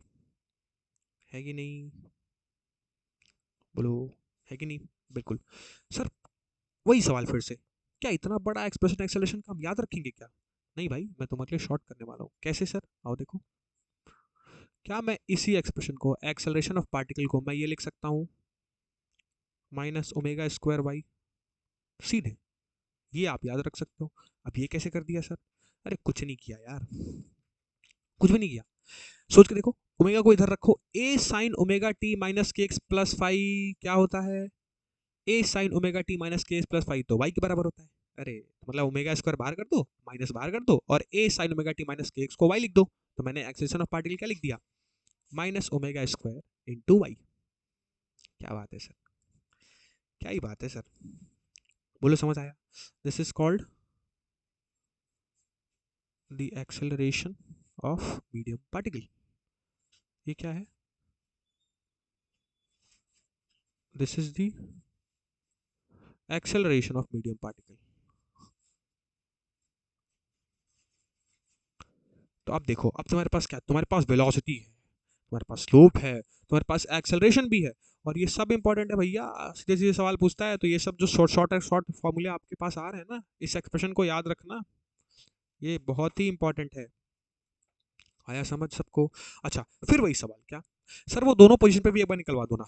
A: है कि नहीं? बोलो, है कि नहीं? बिल्कुल। सर वही सवाल फिर से, क्या इतना बड़ा एक्सप्रेशन एक्सेलरेशन का हम याद रखेंगे क्या? नहीं भाई, मैं तुम्हारे लिए शॉर्ट करने वाला हूँ। कैसे सर? आओ देखो। क्या मैं इसी एक्सप्रेशन को, एक्सेलरेशन ऑफ पार्टिकल को, मैं ये लिख सकता हूँ माइनस ओमेगा स्क्वायर वाई, सीधे। ये आप याद रख सकते हो। अब ये कैसे कर दिया सर? अरे कुछ नहीं किया यार, कुछ भी नहीं किया। सोच के देखो, ओमेगा को इधर रखो, ए sine omega t minus k x plus five क्या होता है? ए sine omega t minus k x plus five तो वाई के बराबर होता है। अरे तो मतलब ओमेगा स्क्वायर बाहर कर दो, माइनस बाहर कर दो, और ए sine omega t minus k x को वाई लिख दो। तो मैंने एक्सेलरेशन ऑफ पार्टिकल क्या लिख दिया? Minus omega square into y. क्या बात है सर, क्या ही बात है सर। बोलो समझ आया? This is called the acceleration of medium particle. ये क्या है? This is the acceleration of medium particle. तो अब देखो, अब तुम्हारे पास क्या, तुम्हारे पास वेलोसिटी है, तुम्हारे पास स्लोप है, तुम्हारे पास एक्सेलरेशन भी है, और ये सब इंपॉर्टेंट है भैया। सीधे सीधे सवाल पूछता है तो ये सब जो शॉर्ट फॉर्मूले आपके पास आ रहे हैं ना, इस एक्सप्रेशन को याद रखना, ये बहुत ही इंपॉर्टेंट है। आया समझ सबको? अच्छा, फिर वही सवाल, क्या सर वो दोनों पोजीशन पे भी एक बार निकलवा दो ना,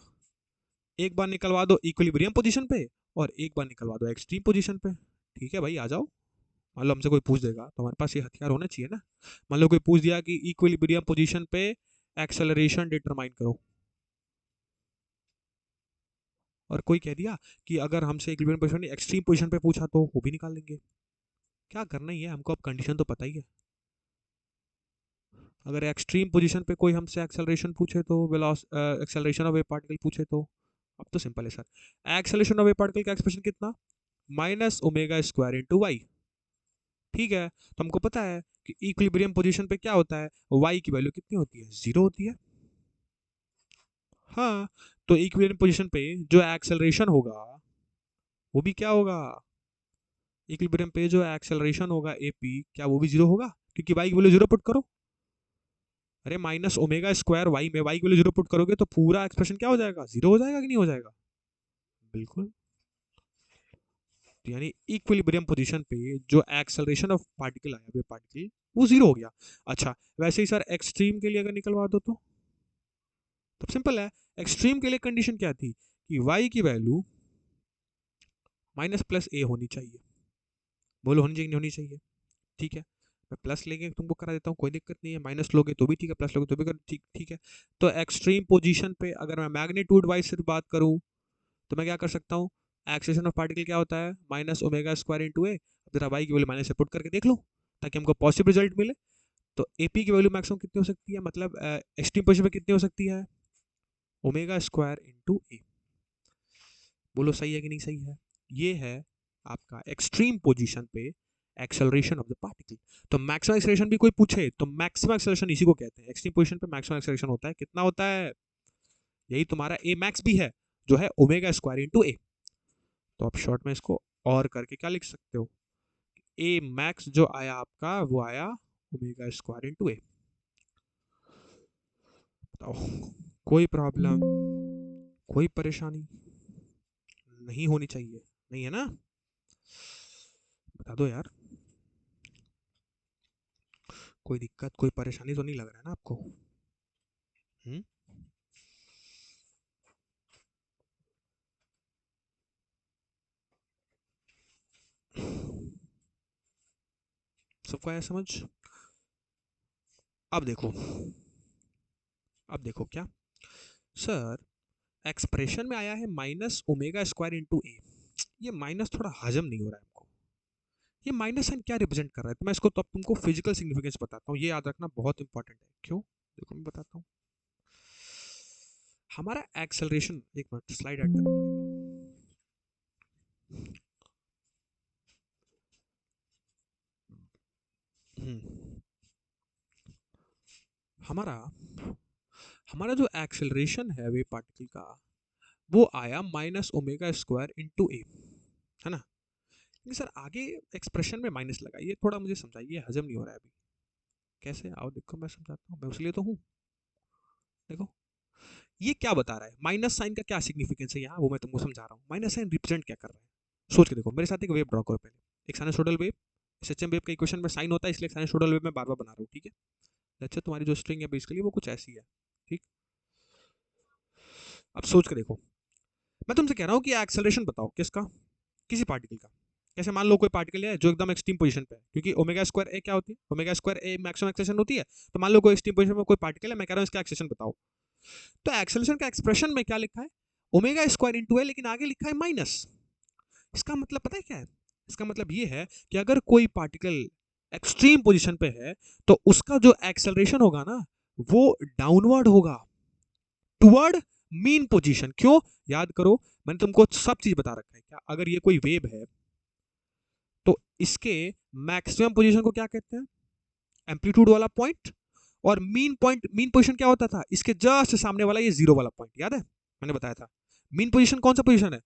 A: एक बार निकलवा दो इक्विलिब्रियम पोजीशन पे और एक बार निकलवा दो एक्सट्रीम पोजीशन पे। ठीक है भाई, आ जाओ। मान लो हमसे कोई पूछ देगा तो हमारे पास ये हथियार होना चाहिए ना। मान लो कोई पूछ दिया कि इक्विलिब्रियम पोजीशन पे एक्सेलरेशन डिटरमाइन करो, और कोई कह दिया कि अगर हमसे इक्विलिब्रियम पोजीशन एक्सट्रीम पोजीशन पे पूछा तो वो भी निकाल लेंगे। क्या करना ही है हमको, अब कंडीशन तो पता ही है। अगर एक्सट्रीम पोजीशन पे कोई हमसे एक्सेलरेशन पूछे तो एक्सेलरेशन ऑफ ए पार्टिकल पूछे तो, अब तो सिंपल है sir. Acceleration of a particle का एक्सप्रेशन कितना? Minus omega square into y. ठीक है, तो हमको पता है कि इक्विलिब्रियम पोजीशन पे क्या होता है, वाई की वैल्यू कितनी होती है? 0 होती है। हाँ, तो इक्विलिब्रियम पोजीशन पे जो एक्सेलरेशन होगा वो भी क्या होगा? इक्विलिब्रियम पे जो एक्सेलरेशन होगा एपी, क्या वो भी 0 होगा? क्योंकि वाई की वैल्यू 0 पुट करो। अरे माइनस ओमेगा स्क्वायर वाई में वाई की वैल्यू 0 पुट करोगे तो पूरा एक्सप्रेशन क्या हो जाएगा? 0 हो जाएगा कि नहीं हो जाएगा? बिल्कुल। तो यानी इक्विलिब्रियम पोजीशन पे जो एक्सेलरेशन ऑफ पार्टिकल आया, वे पार्टिकल वो 0 हो गया। अच्छा, वैसे ही सर एक्सट्रीम के लिए अगर निकलवा दो तो सिंपल है। एक्सट्रीम के लिए कंडीशन क्या थी कि y की वैल्यू माइनस प्लस ए होनी चाहिए। बोलो होनी चाहिए नहीं होनी चाहिए? ठीक है, मैं प्लस लेके तुमको करा देता हूँ, कोई दिक्कत नहीं है। माइनस लोगे तो भी ठीक है, प्लस लोगे तो भी ठीक ठीक है। तो एक्सट्रीम पोजीशन पे अगर मैं मैग्नीट्यूड वाइज सिर्फ बात करूँ तो मैं क्या कर सकता हूँ? एक्सेलरेशन ऑफ पार्टिकल क्या होता है? माइनस ओमेगा स्क्वायर इंटू ए। जरा वाई की वैल्यू माइनस से पुट करके देख लो ताकि हमको पॉजिटिव रिजल्ट मिले। तो एपी की वैल्यू मैक्सिमम कितनी हो सकती है, मतलब एक्सट्रीम पोजीशन पे कितनी हो सकती है? ओमेगा स्क्वायर इंटू ए। बोलो सही है कि नहीं सही है? ये है आपका एक्सट्रीम पोजीशन पे एक्सेलरेशन ऑफ द पार्टिकल। तो मैक्सिमम एक्सेलरेशन भी कोई पूछे तो मैक्सिमम एक्सेलरेशन इसी को कहते हैं। एक्सट्रीम पोजीशन पे मैक्सिमम एक्सेलरेशन होता है, कितना होता है? यही तुम्हारा ए मैक्स भी है, जो है ओमेगा स्क्वायर इंटू ए। तो आप शॉर्ट में इसको और करके क्या लिख सकते हो? ए मैक्स जो आया आपका वो आया ओमेगा स्क्वायर इंटू ए। बताओ, कोई प्रॉब्लम, कोई परेशानी नहीं होनी चाहिए, नहीं है ना? बता दो यार, कोई दिक्कत कोई परेशानी तो नहीं लग रहा है ना आपको? हम्म? सबको आया समझ? अब देखो, अब देखो क्या सर, एक्सप्रेशन में आया है माइनस ओमेगा स्क्वायर इंटू ए। ये माइनस थोड़ा हजम नहीं हो रहा है हमको। ये माइनस साइन क्या रिप्रेजेंट कर रहा है? तो मैं इसको तो अब तुमको फिजिकल सिग्निफिकेंस बताता हूँ, ये याद रखना बहुत इंपॉर्टेंट है। क्यों? देखो मैं बताता हूँ। हमारा एक्सेलरेशन, एक मिनट स्लाइड ऐड करना पड़ेगा। हमारा हमारा जो एक्सेलरेशन है वे पार्टिकल का, वो आया माइनस ओमेगा स्क्वायर इंटू ए, है ना? लेकिन सर आगे एक्सप्रेशन में माइनस लगा, ये थोड़ा मुझे समझाइए, हजम नहीं हो रहा है अभी। कैसे? आओ देखो मैं समझाता हूँ, मैं उसलिए तो हूँ। देखो ये क्या बता रहा है, माइनस साइन का क्या सिग्निफिकेंस है यहाँ, वो मैं तुमको समझा रहा हूँ। माइनस साइन रिप्रेजेंट क्या कर रहा है, सोच के देखो। मेरे साथ एक वेव ड्रॉ करो पहले, एक साइनसोइडल वेव। एसएचएम वेव का इक्वेशन में साइन होता है, इसलिए साइनसोइडल वेव मैं बार बार बना रहा हूँ, ठीक है? अच्छा, तुम्हारी जो स्ट्रिंग है बेसिकली वो कुछ ऐसी है, ठीक? अब सोच के देखो, मैं तुमसे कह रहा हूँ कि एक्सेलरेशन बताओ किसका, किसी पार्टिकल का। कैसे? मान लो कोई पार्टिकल है जो एकदम एक्सट्रीम पोजीशन पे है, क्योंकि ओमेगा स्क्वायर ए क्या होती है? ओमेगा स्क्वायर ए मैक्सिमम एक्सेलरेशन होती है। तो मान लो कोई एक्सट्रीम पोजीशन में कोई पार्टिकल है, मैं कह रहा हूँ इसका एक्सेलरेशन बताओ। तो एक्सेलरेशन का एक्सप्रेशन में क्या लिखा है? ओमेगा स्क्वायर इंटू है, लेकिन आगे लिखा है माइनस। इसका मतलब पता है क्या है? इसका मतलब ये है कि अगर कोई पार्टिकल एक्सट्रीम पोजीशन पे है तो उसका जो एक्सेलरेशन होगा ना, वो डाउनवर्ड होगा, टुवर्ड मीन पोजीशन। क्यों? याद करो, मैंने तुमको सब चीज बता रखा है। क्या अगर ये कोई वेव है तो इसके मैक्सिमम पोजीशन को क्या कहते हैं? एम्पलीट्यूड वाला पॉइंट और मीन पॉइंट, मीन पोजीशन क्या होता था, इसके जस्ट सामने वाला ये जीरो वाला पॉइंट, याद है मैंने बताया था। मीन पोजीशन कौन सा पोजीशन है,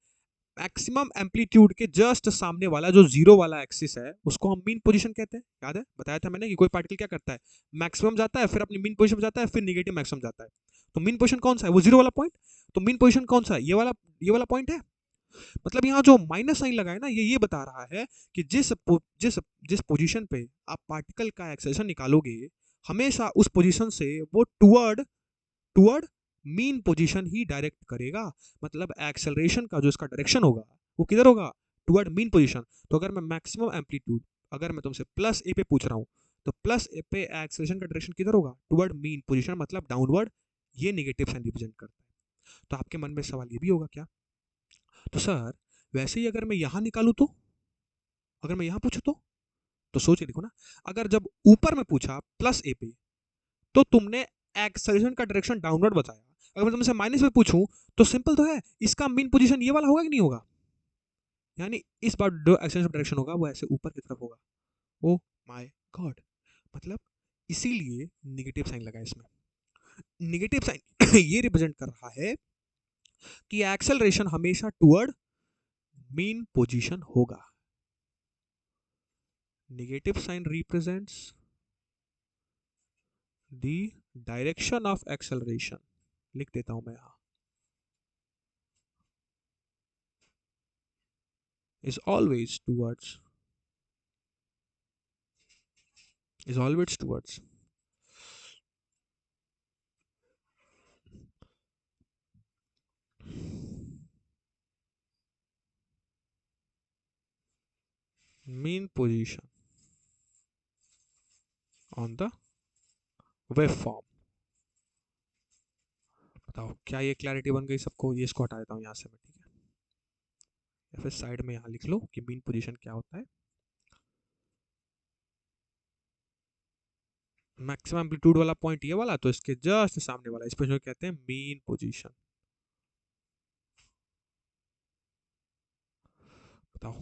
A: मैक्सिमम एम्पलीट्यूड के जस्ट सामने वाला जो जीरो वाला एक्सिस है उसको हम मीन पोजीशन कहते हैं, याद है बताया था मैंने कि कोई पार्टिकल क्या करता है, मैक्सिमम जाता है फिर अपनी मीन पोजीशन में जाता है फिर नेगेटिव मैक्सिमम जाता है। तो मीन पोजीशन कौन सा है, वो जीरो वाला पॉइंट। तो मीन पोजीशन कौन सा है, ये वाला पॉइंट है। मतलब यहाँ जो माइनस साइन लगा है ना, ये बता रहा है कि जिस जिस पोजीशन पे आप पार्टिकल का एक्सेलरेशन निकालोगे, हमेशा उस पोजीशन से वो टुवर्ड टुवर्ड मीन पोजीशन ही डायरेक्ट करेगा। मतलब एक्सेलरेशन का जो इसका डायरेक्शन होगा वो किधर होगा, टुवर्ड मीन पोजीशन। तो अगर मैं मैक्सिमम एम्पलीट्यूड, अगर मैं तुमसे प्लस ए पे पूछ रहा हूँ, तो प्लस ए पे एक्सेलरेशन का डायरेक्शन किधर होगा, टुवर्ड मीन पोजीशन, मतलब डाउनवर्ड। ये नेगेटिव साइन रिप्रेजेंट करता है। तो आपके मन में सवाल ये भी होगा क्या, तो सर वैसे ही अगर मैं यहां निकालू तो, अगर मैं यहां पूछू तो सोच के देखो ना, अगर जब ऊपर में पूछा प्लस ए पे तो तुमने एक्सेलरेशन का डायरेक्शन डाउनवर्ड बताया, अगर मैं तुमसे माइनस में पूछूं तो सिंपल तो है, इसका मीन पोजीशन ये वाला होगा कि नहीं होगा, यानी इस बार जो एक्सेलरेशन डायरेक्शन होगा वो ऐसे ऊपर की तरफ होगा। ओ माय गॉड, मतलब इसीलिए नेगेटिव साइन लगा इसमें। नेगेटिव साइन ये रिप्रेजेंट कर रहा है कि एक्सेलरेशन हमेशा टुवर्ड मीन पोजीशन होगा। Negative sign represents the direction of acceleration, लिख देता हूं मैं यहां, is always towards is always towards mean position on the waveform। बताओ क्या ये क्लैरिटी बन गई सबको, ये इसको हटा देता हूँ यहाँ से मैं, ठीक है, या फिर साइड में यहाँ लिख लो कि मीन पोजीशन क्या होता है। मैक्सिमम एम्पलीट्यूड वाला पॉइंट ये वाला, तो इसके जस्ट सामने वाला, इस पे जो कहते हैं मीन पोजीशन। बताओ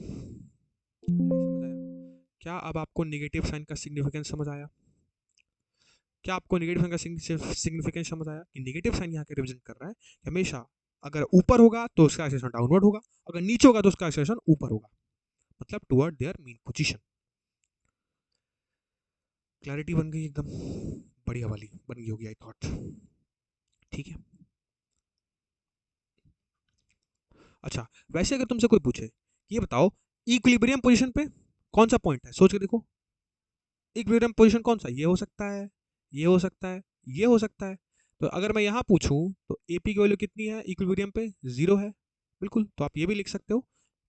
A: समझ आया क्या, अब आपको नेगेटिव साइन का सिग्निफिकेंस समझ आया, क्या आपको नेगेटिव साइन का सिग्निफिकेंस समझ आया कि नेगेटिव साइन यहाँ के रिप्रेजेंट कर रहा है कि हमेशा अगर ऊपर होगा तो उसका एक्सेलरेशन डाउनवर्ड होगा, अगर नीचे होगा तो उसका एक्सेलरेशन ऊपर होगा, मतलब toward there mean position. Clarity बन गई एकदम बढ़िया वाली बन गई होगी आई थॉट, ठीक है। अच्छा वैसे अगर तुमसे कोई पूछे ये बताओ इक्विलिब्रियम पोजीशन पे कौन सा पॉइंट है, सोच के देखो, इक्विलिब्रियम पोजीशन कौन सा, ये हो सकता है, ये हो सकता है, ये हो सकता है। तो अगर मैं यहाँ पूछूं तो एपी की वैल्यू कितनी है इक्विलिब्रियम पे, जीरो है, बिल्कुल। तो आप ये भी लिख सकते हो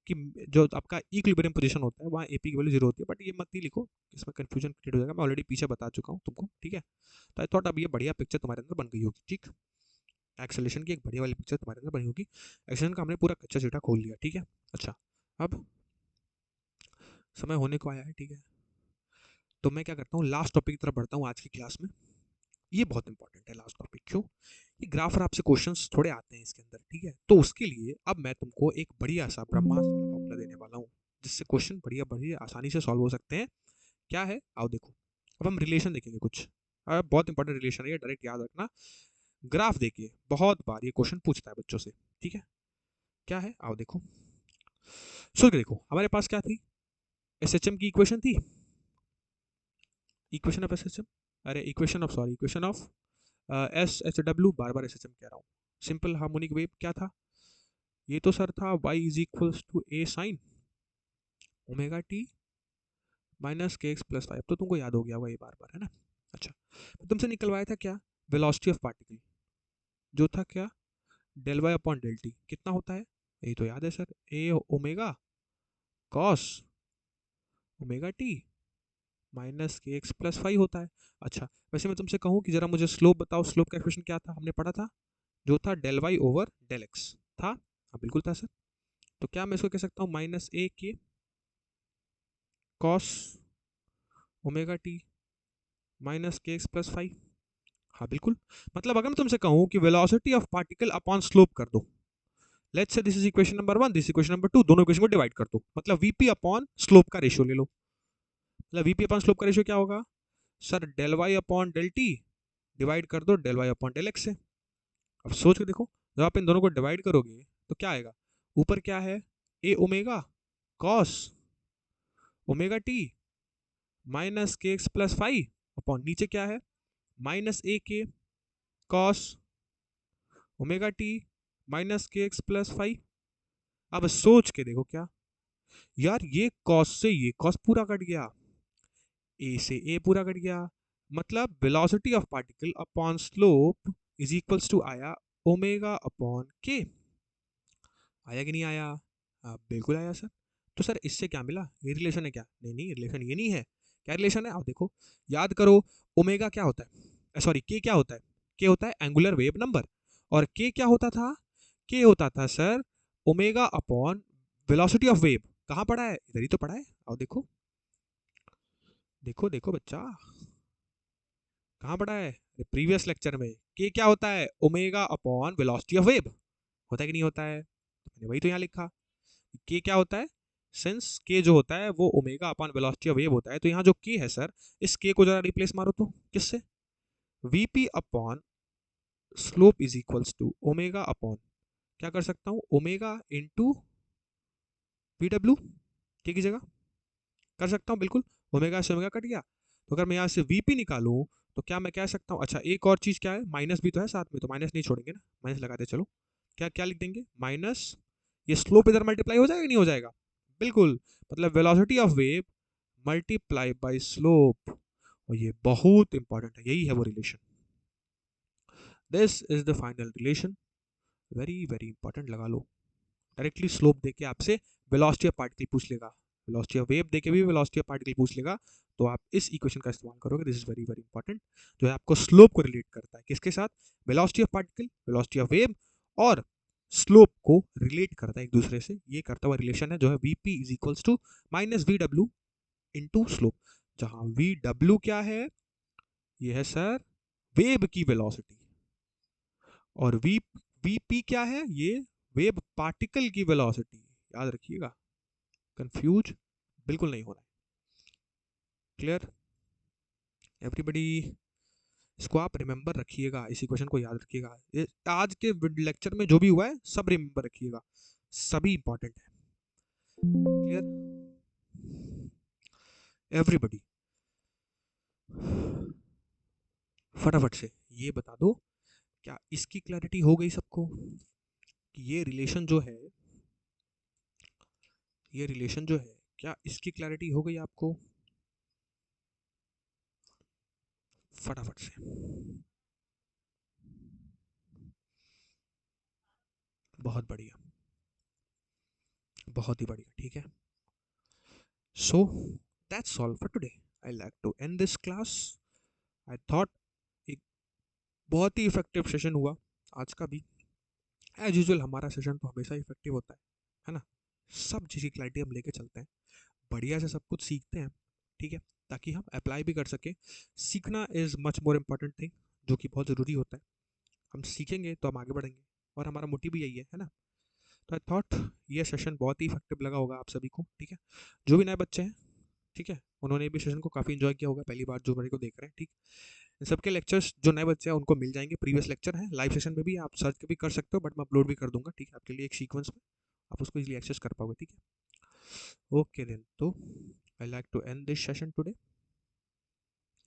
A: कि जो आपका इक्विलिब्रियम पोजीशन होता है वहाँ एपी की वैल्यू जीरो होती है, बट ये मत ही लिखो, इसमें कंफ्यूजन क्रिएट हो जाएगा, मैं ऑलरेडी पीछे बता चुका हूँ तुमको, ठीक है। तो आई थॉट अब ये बढ़िया पिक्चर तुम्हारे अंदर बन गई होगी, ठीक। एक्सेलेशन की एक बढ़िया वाली पिक्चर तुम्हारे अंदर बनी होगी। एक्सेलेशन का हमने पूरा कच्चा चिट्ठा खोल लिया, ठीक है। अच्छा अब समय होने को आया है, ठीक है, तो मैं क्या करता हूँ लास्ट टॉपिक की तरफ बढ़ता हूँ आज की क्लास में। ये बहुत इंपॉर्टेंट है लास्ट टॉपिक, क्यों, ये ग्राफ और आपसे क्वेश्चंस थोड़े आते हैं इसके अंदर, ठीक है। तो उसके लिए अब मैं तुमको एक बढ़िया सा ब्रह्मास्त्र वाला फॉर्मूला देने वाला हूँ जिससे क्वेश्चन बढ़िया बढ़िया आसानी से सॉल्व हो सकते हैं। क्या है आओ देखो, अब हम रिलेशन देखेंगे कुछ, अब बहुत इंपॉर्टेंट रिलेशन है ये, डायरेक्ट याद रखना। ग्राफ देखिए बहुत बार ये क्वेश्चन पूछता है बच्चों से, ठीक है। क्या है आओ देखो, सोच के देखो, हमारे पास क्या थी, एसएचएम की इक्वेशन थी, इक्वेशन ऑफ एसएचएम, अरे equation of sorry equation of S H W, bar bar SHM कह रहा हूँ, सिंपल हार्मोनिक वेव क्या था, ये तो सर था y is equals to a sine omega t minus k x plus y, अब तो तुमको याद हो गया होगा ये बार बार, है ना। अच्छा तो तुमसे निकलवाया था क्या, वेलोसिटी ऑफ पार्टिकल, जो था क्या, del y upon del t, कितना होता है, ये तो याद है sir, a omega cos omega t minus k x plus five होता है। अच्छा वैसे मैं तुमसे कहूँ कि जरा मुझे स्लोप बताओ, स्लोप का इक्वेशन क्या था, हमने पढ़ा था, जो था del y over del x था, हाँ बिल्कुल था सर। तो क्या मैं इसको कह सकता हूँ minus a k cos omega t minus k x plus five, हाँ बिल्कुल। मतलब अगर मैं तुमसे कहूँ कि velocity of particle upon slope कर दो, let's say this is equation number 1, this equation number 2, दोनों इक्वेशन को डिवाइड कर दो, मतलब वीपी अपॉन स्लोप का रेशियो ले लो। मतलब वीपी अपॉन स्लोप का रेशियो क्या होगा, sir del y upon del t divide कर दो del y upon del x से। अब सोच के देखो, जब आप इन दोनों को डिवाइड करोगे तो क्या आएगा, ऊपर क्या है, a omega cos omega t minus k x plus five upon नीचे क्या है, minus a k cos omega t minus k x plus five. अब सोच के देखो क्या, यार ये कॉस से ये कॉस पूरा कट गया, ए से ए पूरा कट गया, मतलब velocity of particle upon slope is equals to आया ओमेगा अपॉन के। आया कि नहीं आया? बिल्कुल आया सर। तो सर इससे क्या मिला, ये रिलेशन है क्या? नहीं नहीं, रिलेशन ये नहीं है। क्या रिलेशन है, आप देखो, याद करो, ओमेगा क्या होता है, सॉरी के क्या होता है, के होता है एंगुलर वेव नंबर, और के क्या होता था, के होता था sir omega upon velocity of wave. कहाँ पढ़ा है, इधर ही तो पढ़ा है, आओ देखो, देखो देखो बच्चा, कहाँ पढ़ा है, प्रीवियस लेक्चर में। के क्या होता है, omega upon velocity of wave, होता है कि नहीं होता है, मैंने वही तो यहाँ लिखा। के क्या होता है, सिंस के जो होता है वो omega upon velocity of wave होता है, तो यहाँ जो के है सर, इस के को जरा रिप्लेस मारो तो किससे, v p upon slope is equals to omega upon, क्या कर सकता हूँ, ओमेगा इंटू वी डब्ल्यू, के की जगह कर सकता हूँ बिल्कुल, ओमेगा से ओमेगा कट गया, तो अगर मैं यहाँ से वीपी निकालूं तो क्या मैं कह सकता हूँ, अच्छा एक और चीज क्या है, माइनस भी तो है साथ में, तो माइनस नहीं छोड़ेंगे ना, माइनस लगाते चलो, क्या क्या लिख देंगे, माइनस, ये स्लोप इधर मल्टीप्लाई हो जाएगा नहीं हो जाएगा, बिल्कुल, मतलब velocity of wave multiply by slope, और ये बहुत इंपॉर्टेंट है, यही है वो relation, this is the final relation, very very important, लगा लो। डायरेक्टली स्लोप देके आपसे वेलोसिटी ऑफ पार्टिकल पूछ लेगा, वेलोसिटी ऑफ वेव देके भी वेलोसिटी ऑफ पार्टिकल पूछ लेगा, तो आप इस इक्वेशन का इस्तेमाल करोगे, this is very very important, जो है आपको स्लोप को रिलेट करता है किसके साथ, velocity of particle, velocity of wave, और स्लोप को रिलेट करता है एक दूसरे से, ये करता हुआ रिलेशन है जो है v p is equals to minus v डब्ल्यू इंटू स्लोप, जहां वी डब्ल्यू क्या है, ये है सर वेव की वेलोसिटी, और वीपी क्या है, ये वेव पार्टिकल की वेलोसिटी, याद रखिएगा, कंफ्यूज बिल्कुल नहीं होना है, क्लियर एवरीबडी, इसको आप रिमेंबर रखिएगा, इस इक्वेशन को याद रखिएगा, ये आज के लेक्चर में जो भी हुआ है सब रिमेंबर रखिएगा, सभी इंपॉर्टेंट है, क्लियर एवरीबडी, फटाफट से ये बता दो, क्या इसकी क्लैरिटी हो गई सबको, कि ये रिलेशन जो है, ये रिलेशन जो है, क्या इसकी क्लैरिटी हो गई आपको, फटाफट से, बहुत बढ़िया, बहुत ही बढ़िया, ठीक है, so that's all for today, I like to end this class, I thought एक बहुत ही इफेक्टिव सेशन हुआ आज का भी, एज यूजुअल हमारा सेशन तो हमेशा इफेक्टिव होता है ना, सब चीज़ की क्लैरिटी हम लेके चलते हैं, बढ़िया से सब कुछ सीखते हैं, ठीक है, ताकि हम अप्लाई भी कर सकें, सीखना is much more important thing, जो कि बहुत ज़रूरी होता है, हम सीखेंगे तो हम आगे बढ़ेंगे, और हमारा मोटिव भी यही है ना, तो आई थॉट ये सेशन बहुत ही इफेक्टिव लगा होगा आप सभी को, ठीक है, जो भी नए बच्चे हैं, ठीक है, उन्होंने भी सेशन को काफ़ी इन्जॉय किया होगा, पहली बार जो मेरे को देख रहे हैं, ठीक, इन सबके लेक्चर्स जो नए बच्चे हैं उनको मिल जाएंगे, प्रीवियस लेक्चर हैं, लाइव सेशन में भी आप सर्च भी कर सकते हो, बट मैं अपलोड भी कर दूंगा, ठीक है, आपके लिए एक सीक्वेंस में, आप उसको इजीली एक्सेस कर पाओगे, ठीक है, ओके देन, तो I like to end this session today,